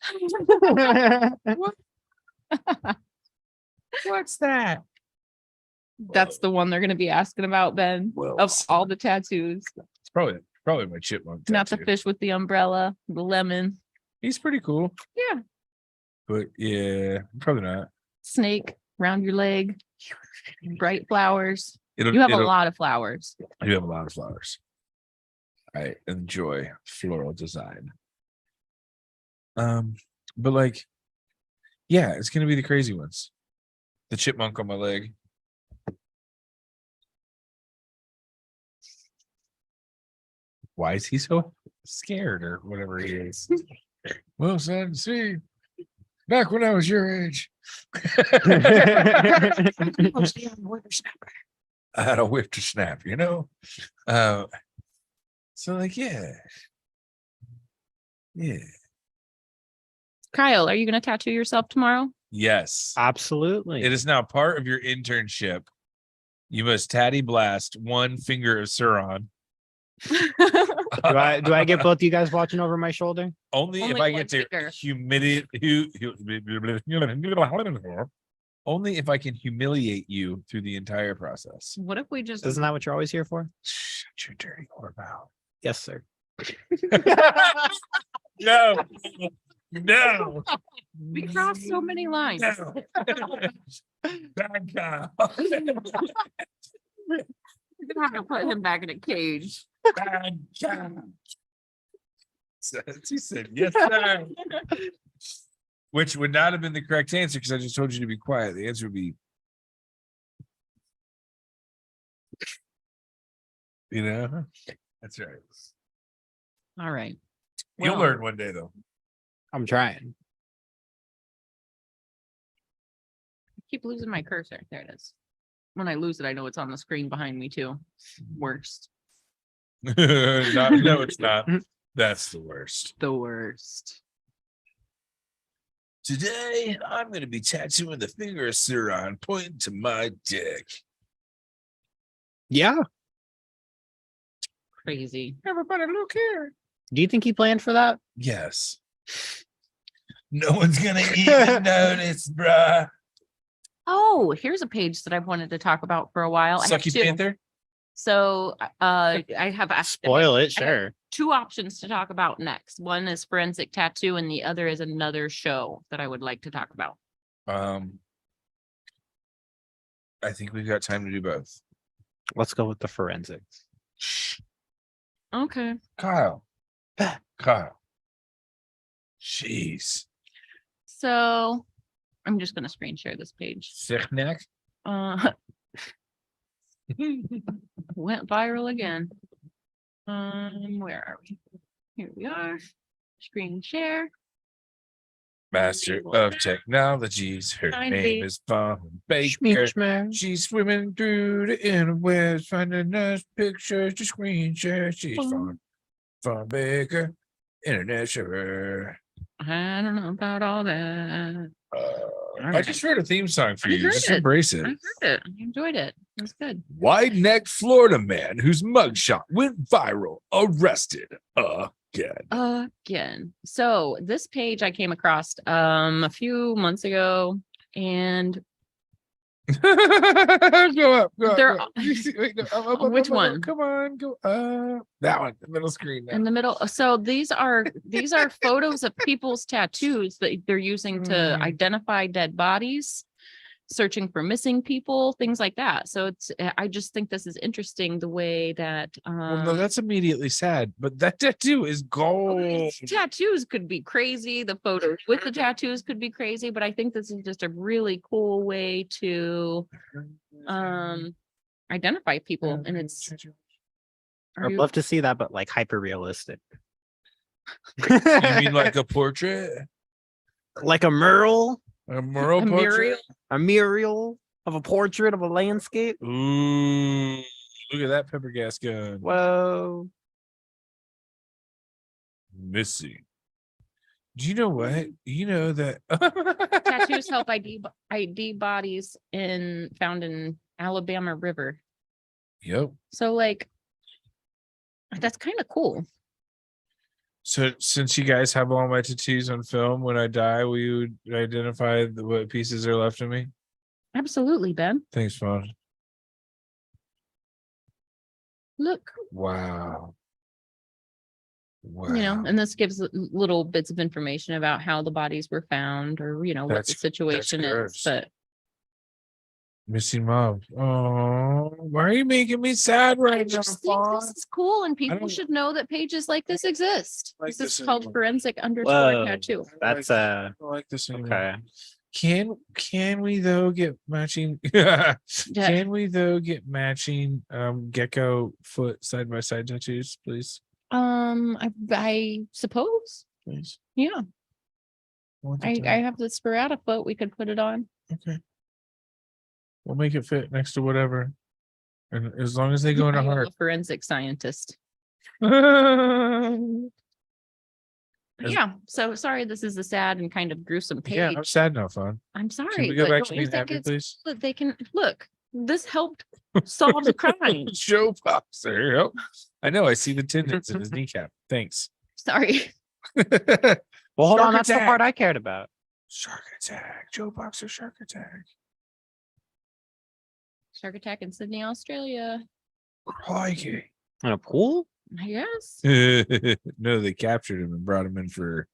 What's that? That's the one they're going to be asking about, Ben, Well, of all the tattoos. it's probably my chipmunk Not the tattoo. fish with the umbrella, the lemon, He's pretty cool. Yeah. But yeah, probably not. snake around your leg, bright flowers. You You have a lot of flowers. You have a lot of flowers. I enjoy floral design. But like, yeah, it's gonna be the crazy ones. The chipmunk on my leg. Why is he so scared or whatever he is? Well, son, see, back when I was your age, I had a whippersnapper, you know? So like, yeah. Kyle, are you going to tattoo yourself tomorrow? Yes. Absolutely. It is now part of your internship. You must tatty blast one finger of Suron. Do I get both you guys watching over my shoulder? Only if Only I one get to finger. only if I can humiliate you through the entire process. What if we just Isn't that what you're always here for? Shut your dirty whore mouth. Yes, sir. No. No. we crossed so many lines? No. Bad guy. We're gonna have to put him back in a cage. Bad guy. She said, yes, sir. Which would not have been the correct answer because I just told you to be quiet. The answer would be, you know, that's right. All right. You'll Well, learn one day, though. I'm trying. I keep losing my cursor. There it is. When I lose it, I know it's on the screen behind me too. Worst. No, it's not. That's the worst. The worst. Today, I'm going to be tattooing the finger of Suron pointing to my dick. Yeah. Crazy. Everybody, look here. Do you think he planned for that? Yes. No one's going to even notice, bruh. Oh, here's a page that I've wanted to talk about for a while. I have Sucky two. Panther? So I have Spoil it, I have sure. two options to talk about next. One is forensic tattoo, and the other is another show that I would like to talk about. I think we've got time to do both. Let's go with the forensics. Okay. Kyle. Kyle. Jeez. So I'm just gonna screen share this page. Sick neck. Went viral again. Where are we? Here we are. Screen share. Master of technologies. Her Nine name feet. is Fawn Baker. Schmear. She's swimming through the interwebs, finding nice pictures to screen share. She's Fawn Baker, internet sharer. I don't know about all that. I just wrote a theme song for I you. heard Just it. embrace I it. heard it. I enjoyed it. It was good. Wide neck Florida man whose mugshot went viral, arrested again. Again. So this page I came across a few months ago, and Go up. They're- Go up. Wait, no, up, Which one? Come on, go. That one, the middle screen. in the middle. So these are photos of people's tattoos that they're using to Mm. identify dead bodies, searching for missing people, things like that. So I just think this is interesting the way that Well, no, that's immediately sad, but that tattoo is gold. tattoos could be crazy. The photos with the tattoos could be crazy, but I think this is just a really cool way to identify people. And it's I'd love to see that, but like hyper realistic. You mean like a portrait? like a mural, A mural a portrait? mural? a mural of a portrait of a landscape? Ooh, look at that pepper gas gun. Whoa. Missing. Do you know what? You know that Tattoos help ID bodies found in Alabama River. Yep. So like that's kind of cool. So since you guys have all my tattoos on film, when I die, will you identify what pieces are left of me? Absolutely, Ben. Thanks, Fawn. Look, Wow. Wow. you know, and this gives little bits of information about how the bodies were found, or what the That's situation is. gross. But Missing mom. Oh, why are you making me sad I right now, just think Fawn? this is cool, and people don't- should know that pages like this exist. Like This is this called anymore. forensic _tattoo. That's I don't like this anymore. okay. Can we though get matching? Can we though get matching gecko foot side by side tattoos, please? I suppose. Please. Yeah, I want the I tag. have the sporata foot. We could put it on. Okay. We'll make it fit next to whatever. And as long as they go in I a am heart. a forensic scientist. Yeah, As- Yeah. So sorry, this is a sad and kind of gruesome page. I'm sad now, Fawn. I'm sorry. Can we go but back don't to you being think happy, it's please? cool that they can look? This helped solve the crime. Joe Boxer. Yep. I know. I see the tendons in his kneecap. Thanks. Sorry. Well, hold Shark on. That's the attack. part I cared about. Shark attack. Joe Boxer shark attack. Shark attack in Sydney, Australia. Crikey. In a pool? I guess. No, they captured him and brought him in for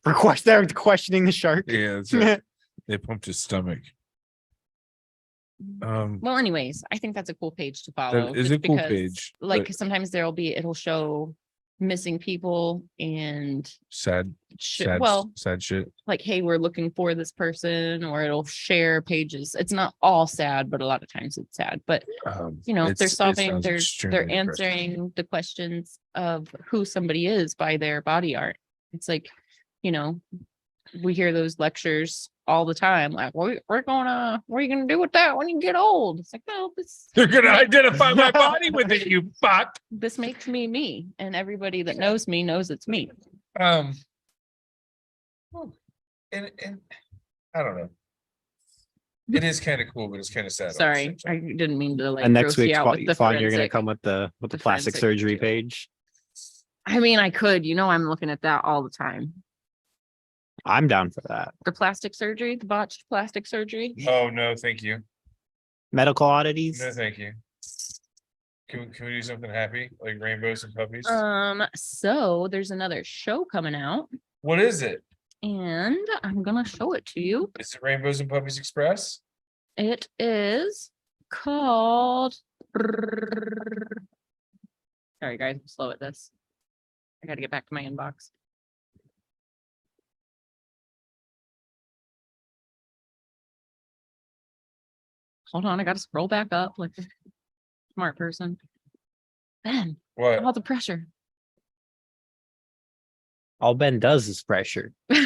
They're questioning the shark. yeah, that's right. They pumped his stomach. Well, anyways, I think that's a cool page to follow. That is just a cool because, page. Like but sometimes it'll show missing people and sad, sad shit. like, hey, we're looking for this person, or it'll share pages. It's not all sad, but a lot of times it's sad. But they're solving, they're answering the questions of who somebody is by their body art. It's like, we hear those lectures all the time, like, what are you gonna do with that when you get old? It's like, no, They're gonna identify my body with it, you fuck. this makes me me, and everybody that knows me knows it's me. And I don't know. It is kind of cool, but it's kind of sad. all at the Sorry, same time. I didn't mean to like And next gross you week's out with the Fawn, you're gonna forensic. come with the the plastic forensic surgery too. page. I mean, I could, I'm looking at that all the time. I'm down for that. The plastic surgery, the botched plastic surgery. Oh no, thank you. Medical oddities. No, thank you. Can we do something happy like rainbows and puppies? So there's another show coming out, What is it? and I'm gonna show it to you. Is it Rainbows and Puppies Express? It is called. Sorry, guys, I'm slow at this. I got to get back to my inbox. Hold on, I got to scroll back up like a smart person. Ben, What? all the pressure. All Ben does is pressure. There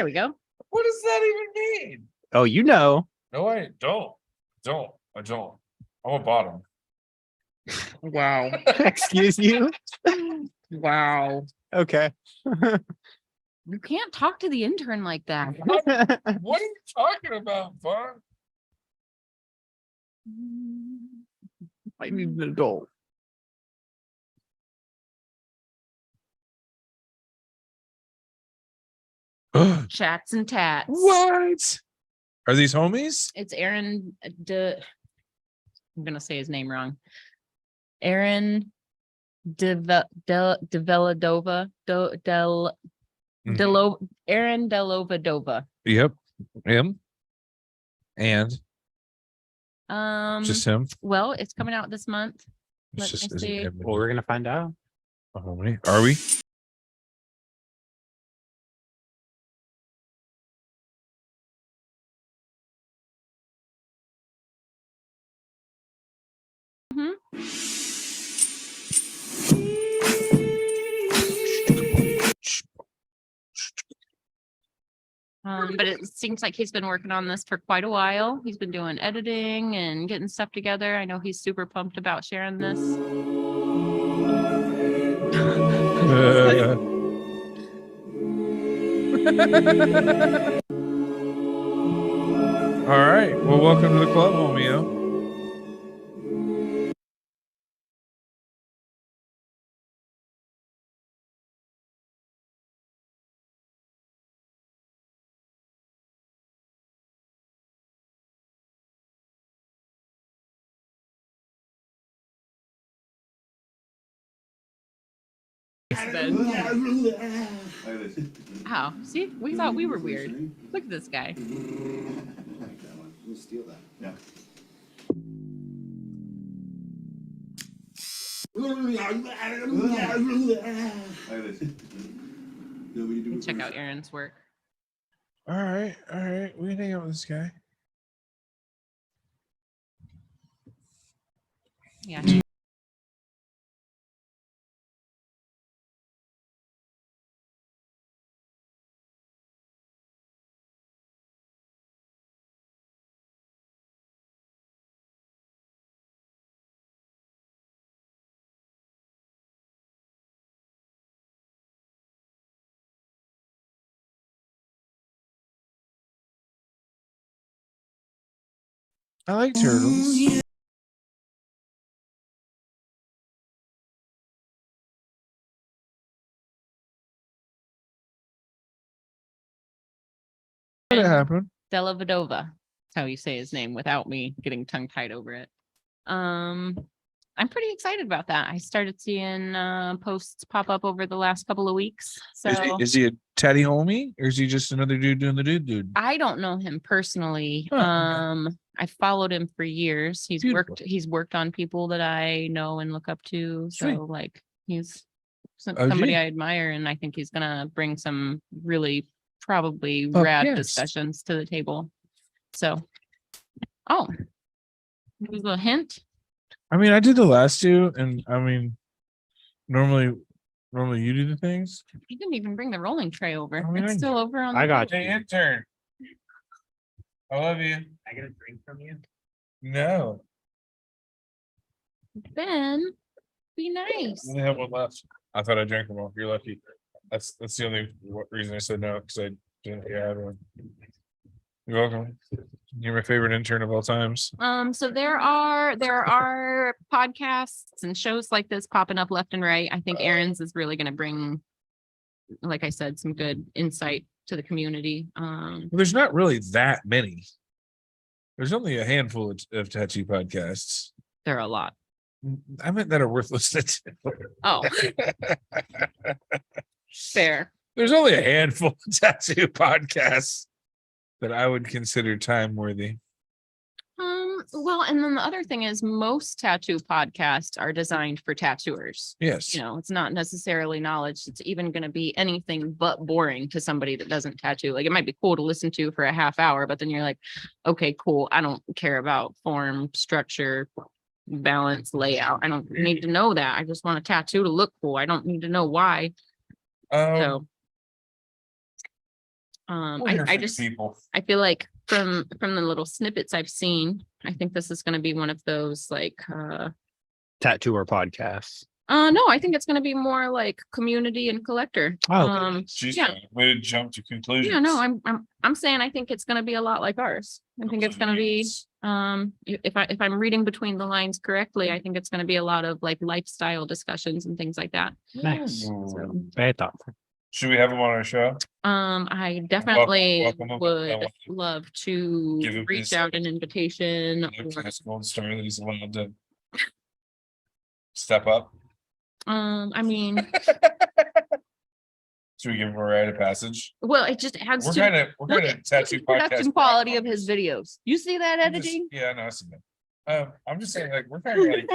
we go. What does that even mean? Oh, you know. No, I don't. I don't. I'm a bottom. Wow. Excuse you. Wow. Okay. You can't talk to the intern like that. What are you talking about, Vaughn? I need an adult. Chats and tats. What? Are these homies? It's Aaron. I'm gonna say his name wrong. Aaron Develadova. Aaron Delovadova. Yep. Him. And Um. just him. Well, it's coming out this month. It's Let just me is it see. him Well, we're gonna find out. a homie? Are we? But it seems like he's been working on this for quite a while. He's been doing editing and getting stuff together. I know he's super pumped about sharing this. All right. Well, welcome to the club, homie. Wow. See, we thought we were weird. Look at this guy. We'll steal that. Yeah. Check out Aaron's work. All right. All right. We can hang out with this guy. Yeah. I like turtles. What happened? Delavadova. That's how you say his name without me getting tongue tied over it. I'm pretty excited about that. I started seeing posts pop up over the last couple of weeks. So Is he a tatty homie, or is he just another dude doing the dude? I don't know him personally. Huh, okay. I followed him for years. Beautiful. He's worked on people that I know and look up to. Sweet. So like he's OG. somebody I admire, and I think he's gonna bring some really probably Fuck rad yes. discussions to the table. So there's a hint. I mean, I did the last two, and I mean, normally you do the things. You didn't even bring the rolling tray over. I mean, It's still over on I the got Hey, intern. I love you. I get a drink from you. No, Ben. Be I nice. only have one left. I thought I drank them all. You're lucky. That's the only reason I said no, because I didn't think I had one. You're welcome. You're my favorite intern of all times. So there are podcasts and shows like this popping up left and right. I think Aaron's is really going to bring, like I said, some good insight to the community. Well, there's not really that many. There's only a handful of tattoo podcasts. There are a lot. I meant that are worth listening to. Oh, fair. There's only a handful of tattoo podcasts. that I would consider time worthy. Well, and then the other thing is most tattoo podcasts are designed for tattooers. Yes. You know, it's not necessarily knowledge. It's even going to be anything but boring to somebody that doesn't tattoo. Like it might be cool to listen to for a half hour, but then you're like, okay, cool. I don't care about form, structure, balance, layout. I don't need to know that. I just want a tattoo to look cool. I don't need to know why. So I just people. I feel like from the little snippets I've seen, I think this is going to be one of those like Tattooer podcasts. no, I think it's going to be more like community and collector. Oh, She's yeah. way to jump to conclusions. Yeah, no, I'm saying I think it's going to be a lot like ours. I think it's going to be if I'm reading between the lines correctly, I think it's going to be a lot of like lifestyle discussions and things like that. nice. So, Very thoughtful. Should we have them on our show? I definitely welcome him. I would want to love give to him reach his- out an invitation. Or, Gold star that he's allowed to step up. I mean, Should we give him a rite of passage? well, it just adds We're to kind of look at tattoo the production podcast quality of his platforms. videos. You see that I'm just- editing? Yeah, no, I see that. I'm just saying, like, we're kind of like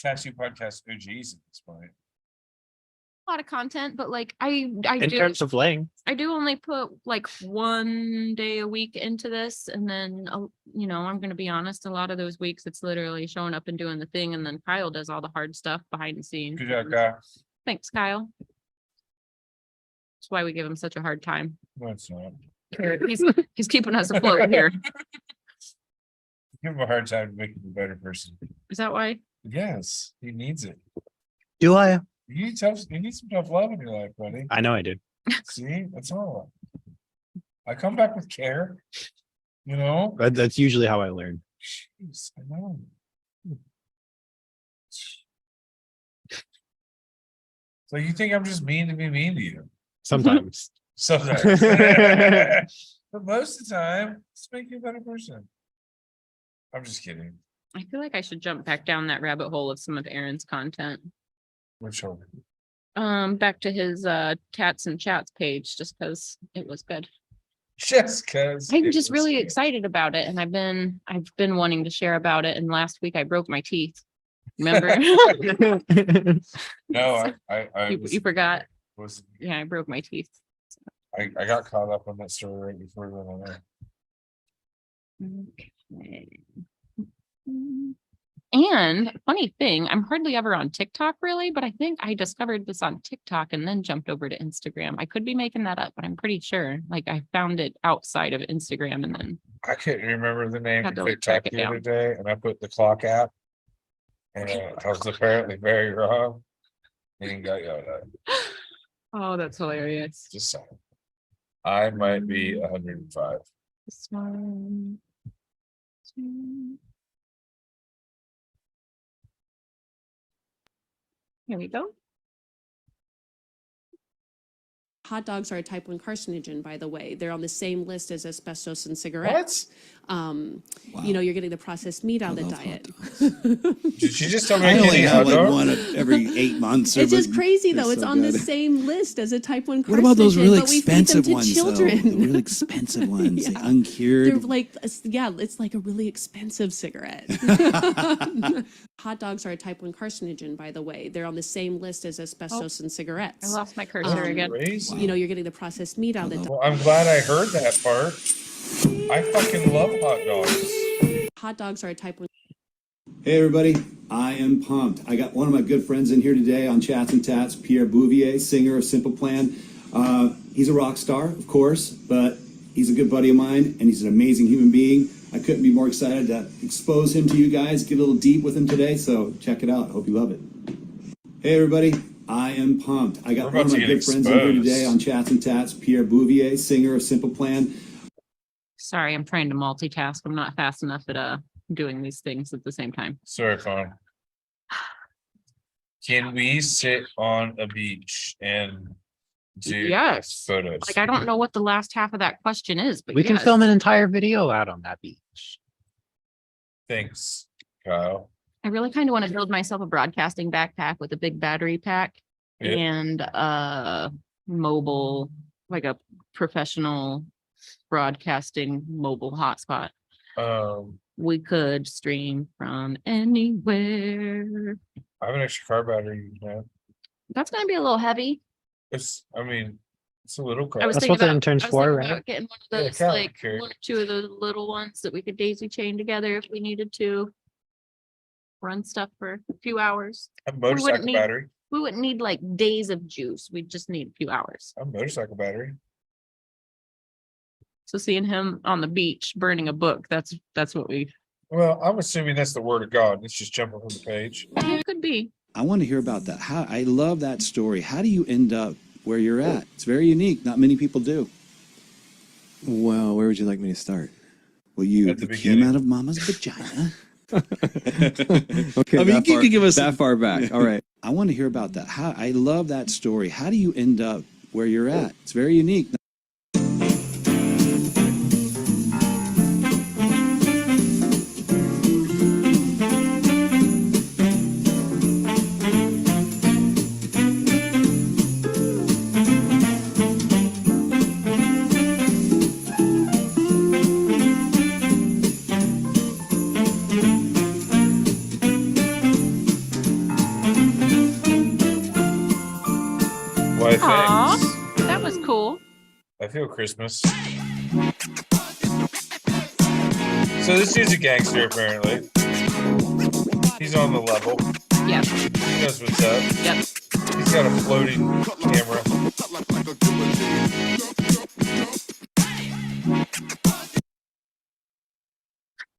tattoo podcast OGs at this point. A lot of content, but like I In do terms of length, I do only put like 1 day a week into this, and then you know, I'm gonna be honest, a lot of those weeks it's literally showing up and doing the thing, and then Kyle does all the hard stuff behind the scenes. Good job, guy. Thanks, Kyle. That's why we give him such a hard time. No, it's not. He's keeping us afloat here. Give him a hard time to make him a better person. Is that why? Yes, he needs it. do I? You need some tough love in your life, buddy. I know I do. See, that's all. I come back with care. You know? But that's usually how I learn. Jeez, I know. So you think I'm just mean to be mean to you? Sometimes. Sometimes. But most of the time, it's make you a better person. I'm just kidding. I feel like I should jump back down that rabbit hole of some of Aaron's content. Which one? Back to his cats and chats page, just because it was good. Just because I'm just really excited about it, and I've been wanting to share about it. And last week I broke my teeth. Remember? No, I you forgot. was Yeah, I broke my teeth. I got caught up on that story right before we went on there. Okay. And funny thing, I'm hardly ever on TikTok really, but I think I discovered this on TikTok and then jumped over to Instagram. I could be making that up, but I'm pretty sure like I found it outside of Instagram and then I couldn't remember the name Had of to, like, track TikTok it the other day, and I put the clock app, and I was apparently very wrong. And got yelled at. oh, that's hilarious. Just saying. I might be 105. This one. Two. Here we go. Hot dogs are a type 1 carcinogen, by the way. They're on the same list as asbestos and cigarettes. You know, you're getting the processed meat out of the diet. Did she just tell me I I only can't eat have hot like dogs? one every 8 months. It's just but crazy, they're though. It's so on the good. same list as a type 1 carcinogen. What about those really but we feed them expensive to ones, children. though? The really expensive ones, like Yeah. uncured. They're like, yeah, it's like a really expensive cigarette. Hot dogs are a type 1 carcinogen, by the way. They're on the same list as asbestos and cigarettes. I lost my cursor again. Crazy. You know, you're getting the processed meat out of the diet. Well, I'm glad I heard that part. I fucking love hot dogs. Hot dogs are a type 1. Hey everybody, I am pumped. I got one of my good friends in here today on Chats and Tats, Pierre Bouvier, singer of Simple Plan. He's a rock star, of course, but he's a good buddy of mine, and he's an amazing human being. I couldn't be more excited to expose him to you guys, get a little deep with him today, so check it out. Hope you love it. Hey everybody, I am pumped. I got We're one about of to my get good friends in here exposed. today on Chats and Tats, Pierre Bouvier, singer of Simple Plan. Sorry, I'm trying to multitask. I'm not fast enough at doing these things at the same time. Sorry, phone. Can we sit on a beach and do Yes. photos? Like I don't know what the last half of that question is, but We can yes. film an entire video out on that beach. Thanks, Kyle. I really kind of want to build myself a broadcasting backpack with a big battery pack Yeah. and mobile, like a professional broadcasting mobile hotspot. Um, We could stream from anywhere. I have an extra car battery. You can have. That's gonna be a little heavy. It's, I mean, it's a little car. I was That's thinking what the about, intern's I was for, thinking right? about getting one of Yeah, those, cat would like carry. one or two of those little ones that we could daisy chain together if we needed to run stuff for a few hours. A motorcycle need- battery. We wouldn't need like days of juice. We'd just need a few hours. A motorcycle battery. So seeing him on the beach burning a book, that's what we, Well, I'm assuming that's the word of God. It's just jumping from the page. it could be. I want to hear about that. How I love that story. How do you end up where you're at? It's very unique. Not many people do. Well, where would you like me to start? Well, you At the came beginning. out of mama's vagina. Okay, I mean, that you far, could give us that far back. All right. I want to hear about that. How I love that story. How do you end up where you're at? It's very unique. Why, Aw. thanks. That was cool. I feel Christmas. So this dude's a gangster, apparently. He's on the level. Yep, He knows what's up. yep. He's got a floating camera.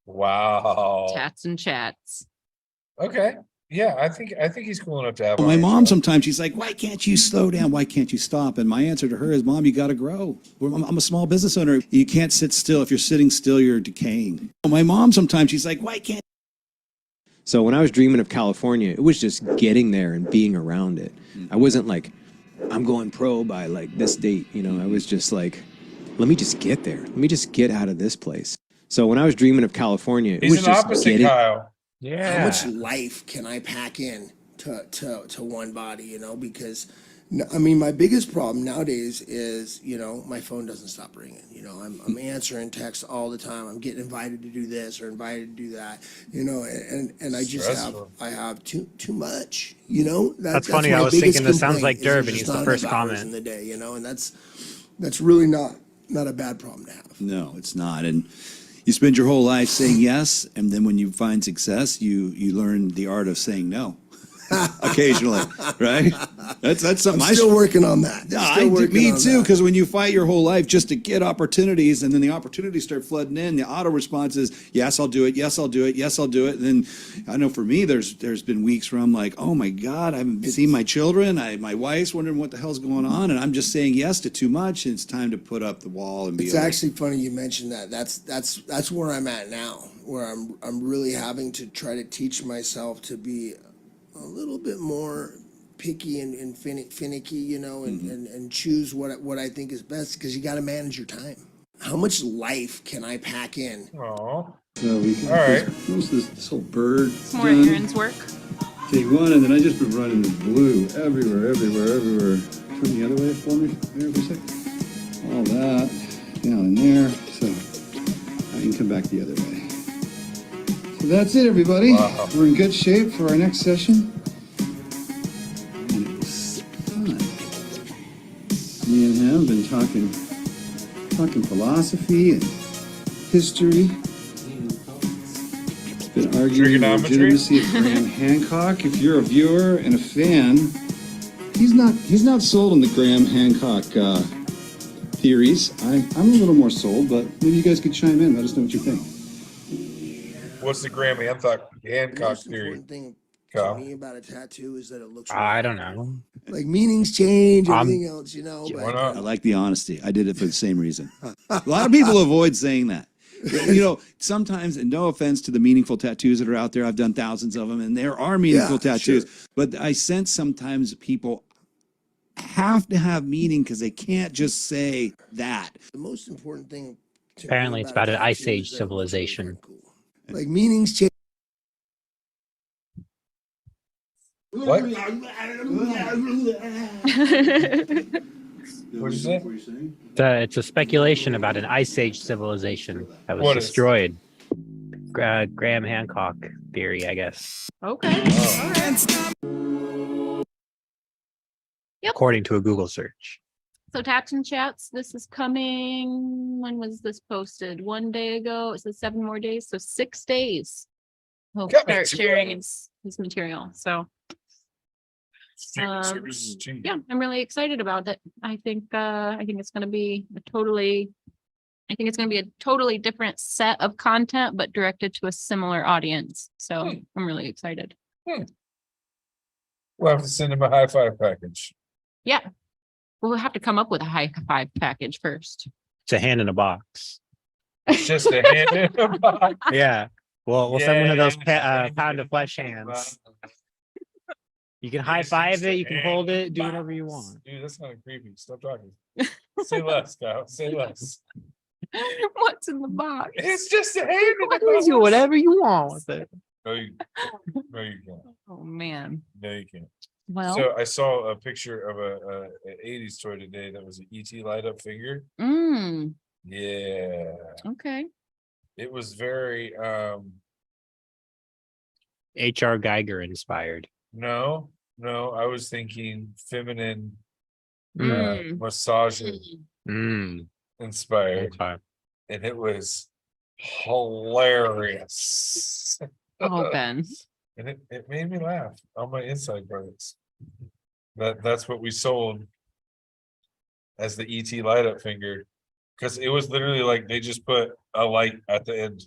Wow. Tats and chats. Okay. Yeah, I think he's cool enough to have. My on mom his show. sometimes she's like, "Why can't you slow down? Why can't you stop?" And my answer to her is, "Mom, you got to grow. I'm a small business owner. You can't sit still. If you're sitting still, you're decaying." My mom sometimes she's like, "Why can't?" So when I was dreaming of California, it was just getting there and being around it. I wasn't like, I'm going pro by like this date. You know, I was just like, let me just get there. Let me just get out of this place. So when I was dreaming of California, it He's was an just opposite getting. Kyle. Yeah. How much life can I pack in to one body, you know? Because, I mean, my biggest problem nowadays is, you know, my phone doesn't stop ringing. You know, I'm answering texts all the time. I'm getting invited to do this or invited to do that, you know, and I just Stressful. have too much, you know? That's funny. my I was biggest thinking this sounds complaint like is there's Durb, and just he's the not first enough hours comment. in the day, you know, and that's really not a bad problem to have. No, it's not. And you spend your whole life saying yes, and then when you find success, you learn the art of saying no. Occasionally, right? That's something I'm still working on that. me too, because when you fight your whole life just to get opportunities, and then the opportunities start flooding in, the auto response is, yes, I'll do it, yes, I'll do it, yes, I'll do it. And then I know for me, there's been weeks where I'm like, oh my God, I haven't seen my children. My wife's wondering what the hell's going on, and I'm just saying yes to too much, and it's time to put up the wall and be It's like, actually funny you mentioned that. That's where I'm at now, where I'm really having to try to teach myself to be a little bit more picky and finicky, you know, and choose what I think is best, because you got to manage your time. How much life can I pack in? Aw. So we can All right. most of this whole bird More Aaron's work. take one, and then I just been running the blue everywhere. Turn the other way for me there for a sec. All that down in there, so I can come back the other way. So that's it, everybody. Wow. We're in good shape for our next session. And it was fun. Me and him have been talking philosophy and history. Been arguing the Trigonometry? legitimacy of Graham Hancock. If you're a viewer and a fan, he's not sold on the Graham Hancock theories. I'm a little more sold, but maybe you guys could chime in. Let us know what you think. What's the Graham Hancock The most theory? important thing Kyle? to me about a tattoo is that it looks I right. don't know. Like, meanings change, I'm- everything else, you know. Why But not? I like the honesty. I did it for the same reason. A lot of people avoid saying that. You know, sometimes, and no offense to the meaningful tattoos that are out there, I've done thousands of them, and there are meaningful Yeah, tattoos. sure. But I sense sometimes people have to have meaning because they can't just say that. the most important thing to Apparently me it's about about a an Ice tattoo Age is that it looks really civilization. cool. Like, meanings change. What? What'd you say? It's a speculation about an Ice Age civilization that was What is? destroyed. Graham Hancock theory, I guess, Okay. Oh. All right. Yep. according to a Google search. So Tats and Chats, this is coming. When was this posted? 1 day ago. It says 7 more days. So 6 days. He'll Got me start too. sharing his material. So Streaming services change. yeah, I'm really excited about it. I think it's gonna be a totally different set of content, but directed to a similar audience. So I'm really excited. We'll have to send him a high five package. Yeah. We'll have to come up with a high five package first. It's a hand in a box. It's just a hand in a box. Yeah. We'll send one of those Yeah. pound of flesh hands. You can high five it. You can hold it. Do whatever you want. Dude, that's kind of creepy. Stop talking. Say less, Kyle. Say less. What's in the box? It's just a hand in a You box. do whatever you want with it. No, you can't. Oh man. No, you can't. Well, So I saw a picture of a 80s toy today that was an ET light up figure. Yeah. okay. It was very H.R. Geiger inspired. no, I was thinking feminine massaging inspired. Okay. And it was hilarious. Oh, Ben. And it made me laugh on my inside parts. That's what we sold as the ET light up finger. Because it was literally like they just put a light at the end.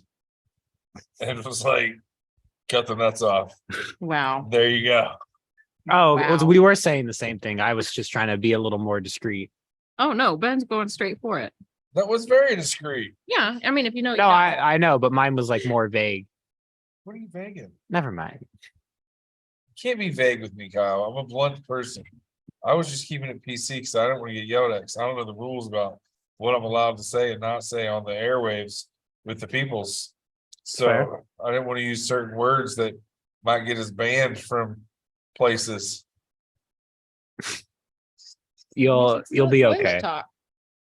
And it was like, cut the nuts off. Wow. There you go. Oh, Wow. we were saying the same thing. I was just trying to be a little more discreet. Oh no, Ben's going straight for it. That was very discreet. Yeah. I mean, if you know, you No, know. I know, but mine was like more vague. What are you vaguing? Never mind. You can't be vague with me, Kyle. I'm a blunt person. I was just keeping it PC because I don't want to get yelled at. 'Cause I don't know the rules about what I'm allowed to say and not say on the airwaves with the peoples. So Fair. I didn't want to use certain words that might get us banned from places. You'll be Toilet okay. talk.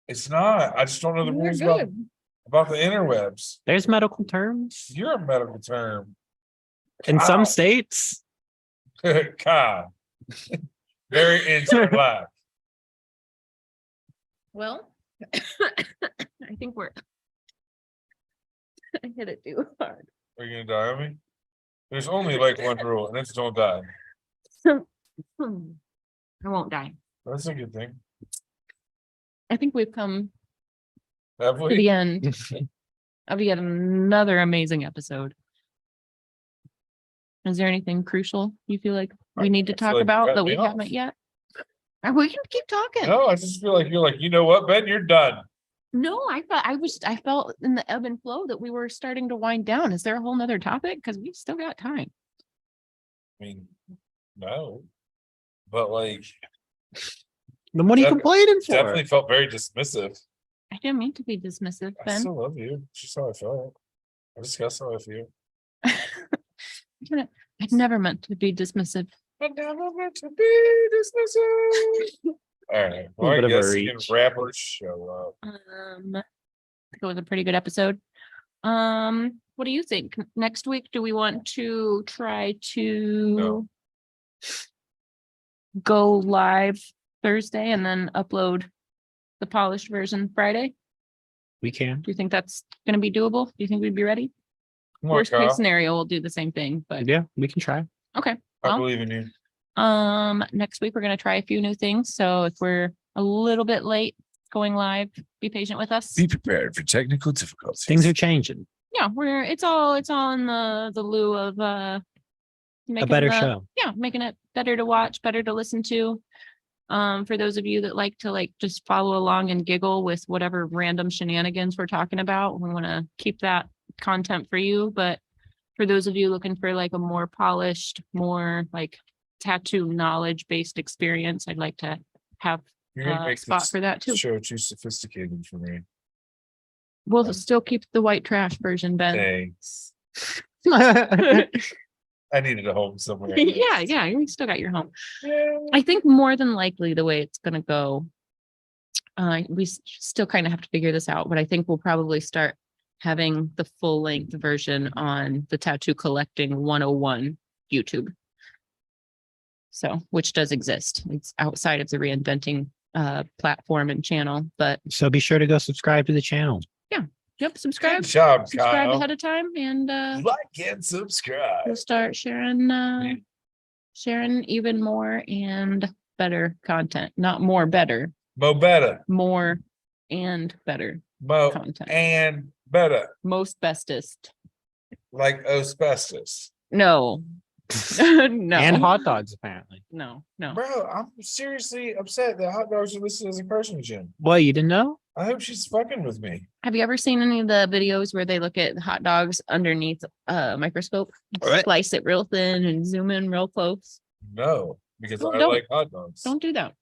It's not. I just don't know the You're rules good. about the interwebs. There's medical terms You're a medical term. in some Wow. states. Kyle. Very inter-black. Well, I think we're. I hit it too hard. Are you gonna die on me? There's only like one rule, and it's don't die. I won't die. That's a good thing. I think we've come Have to we? the end of yet another amazing episode. Is there anything crucial you feel like we need to I feel talk like you about cut that me we off. haven't yet? We can keep talking. No, I just feel like you're like, you know what, Ben, you're done. No, I felt in the ebb and flow that we were starting to wind down. Is there a whole nother topic? Because we've still got time. I mean, no, but like, Then what are you Def- complaining for? definitely felt very dismissive. I didn't mean to be dismissive, I Ben. still love you. It's just how I felt. I discussed how I feel. I'd never meant to be dismissive. I never meant to be dismissive. All right, well, I Bit of a guess you can reach. wrap our show up. It was a pretty good episode. What do you think? Next week, do we want to try to No. go live Thursday and then upload the polished version Friday? We can. Do you think that's going to be doable? Do you think we'd be ready? Come on, Worst case Kyle. scenario, we'll do the same thing, but Yeah, we can try. okay. I well. believe in you. Next week we're going to try a few new things. So if we're a little bit late going live, be patient with us. Be prepared for technical difficulties. Things are changing. Yeah, it's all in the lieu of A making better the- show. Yeah, making it better to watch, better to listen to. For those of you that like to just follow along and giggle with whatever random shenanigans we're talking about, we want to keep that content for you. But for those of you looking for like a more polished, more like tattoo knowledge based experience, I'd like to have You're gonna a make spot this for that too. show too sophisticated for me. We'll still keep the white trash version, Ben. Thanks. Yeah. I needed a home somewhere. Yeah, you still got your home. Yeah. I think more than likely the way it's gonna go still kind of have to figure this out, but I think we'll probably start having the full length version on the Tattoo Collecting 101 YouTube. So, which does exist. It's outside of the Reinventing platform and channel, but So be sure to go subscribe to the channel. yep, subscribe. Good job, Subscribe Kyle. ahead of time, and Like and subscribe. we'll start sharing even more and better content. Not more, better. Mo better. More and better Mo content. and better. Most bestest. Like asbestos. No. No. And hot dogs, apparently. No. Bro, I'm seriously upset that hot dogs are listed as a carcinogen. What, you didn't know? I hope she's fucking with me. Have you ever seen any of the videos where they look at hot dogs underneath a microscope, Right. slice it real thin and zoom in real close? No, because Well, I don't. like hot dogs. Don't do that.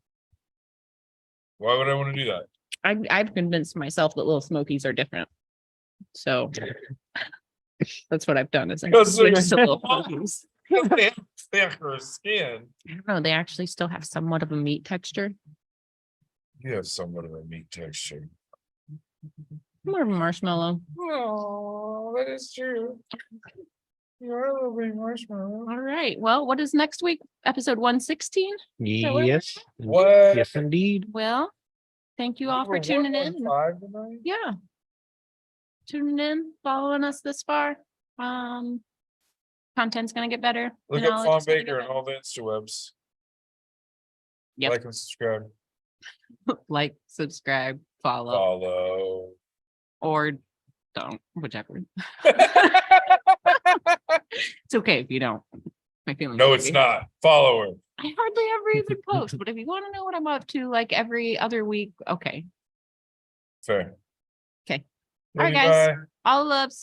Why would I want to do that? I've convinced myself that little smokies are different. So that's what I've done is I Because they're switched to little smokies. They have thicker skin. I don't know, they actually still have somewhat of a meat texture. You have somewhat of a meat texture. More of a marshmallow. Oh, that is true. You are a little bit marshmallow. All right. Well, what is next week? Episode 116? that what it Yes. What? Yes, indeed. Well, thank you all for We're tuning in. 115 tonight? Yeah. Tuning in, following us this far. Content's gonna get better. Look and up I'll Fawn just make it Baker and better. all the Instawebs. Yep. Like and subscribe. Like, subscribe, follow, Follow. or don't, whichever. It's okay if you don't. My feelings. No, hurt it's you. not. Follow her. I hardly ever even post, but if you want to know what I'm up to, like every other week, okay. Fair. Okay. Love All right, you, guys. bye. All loves.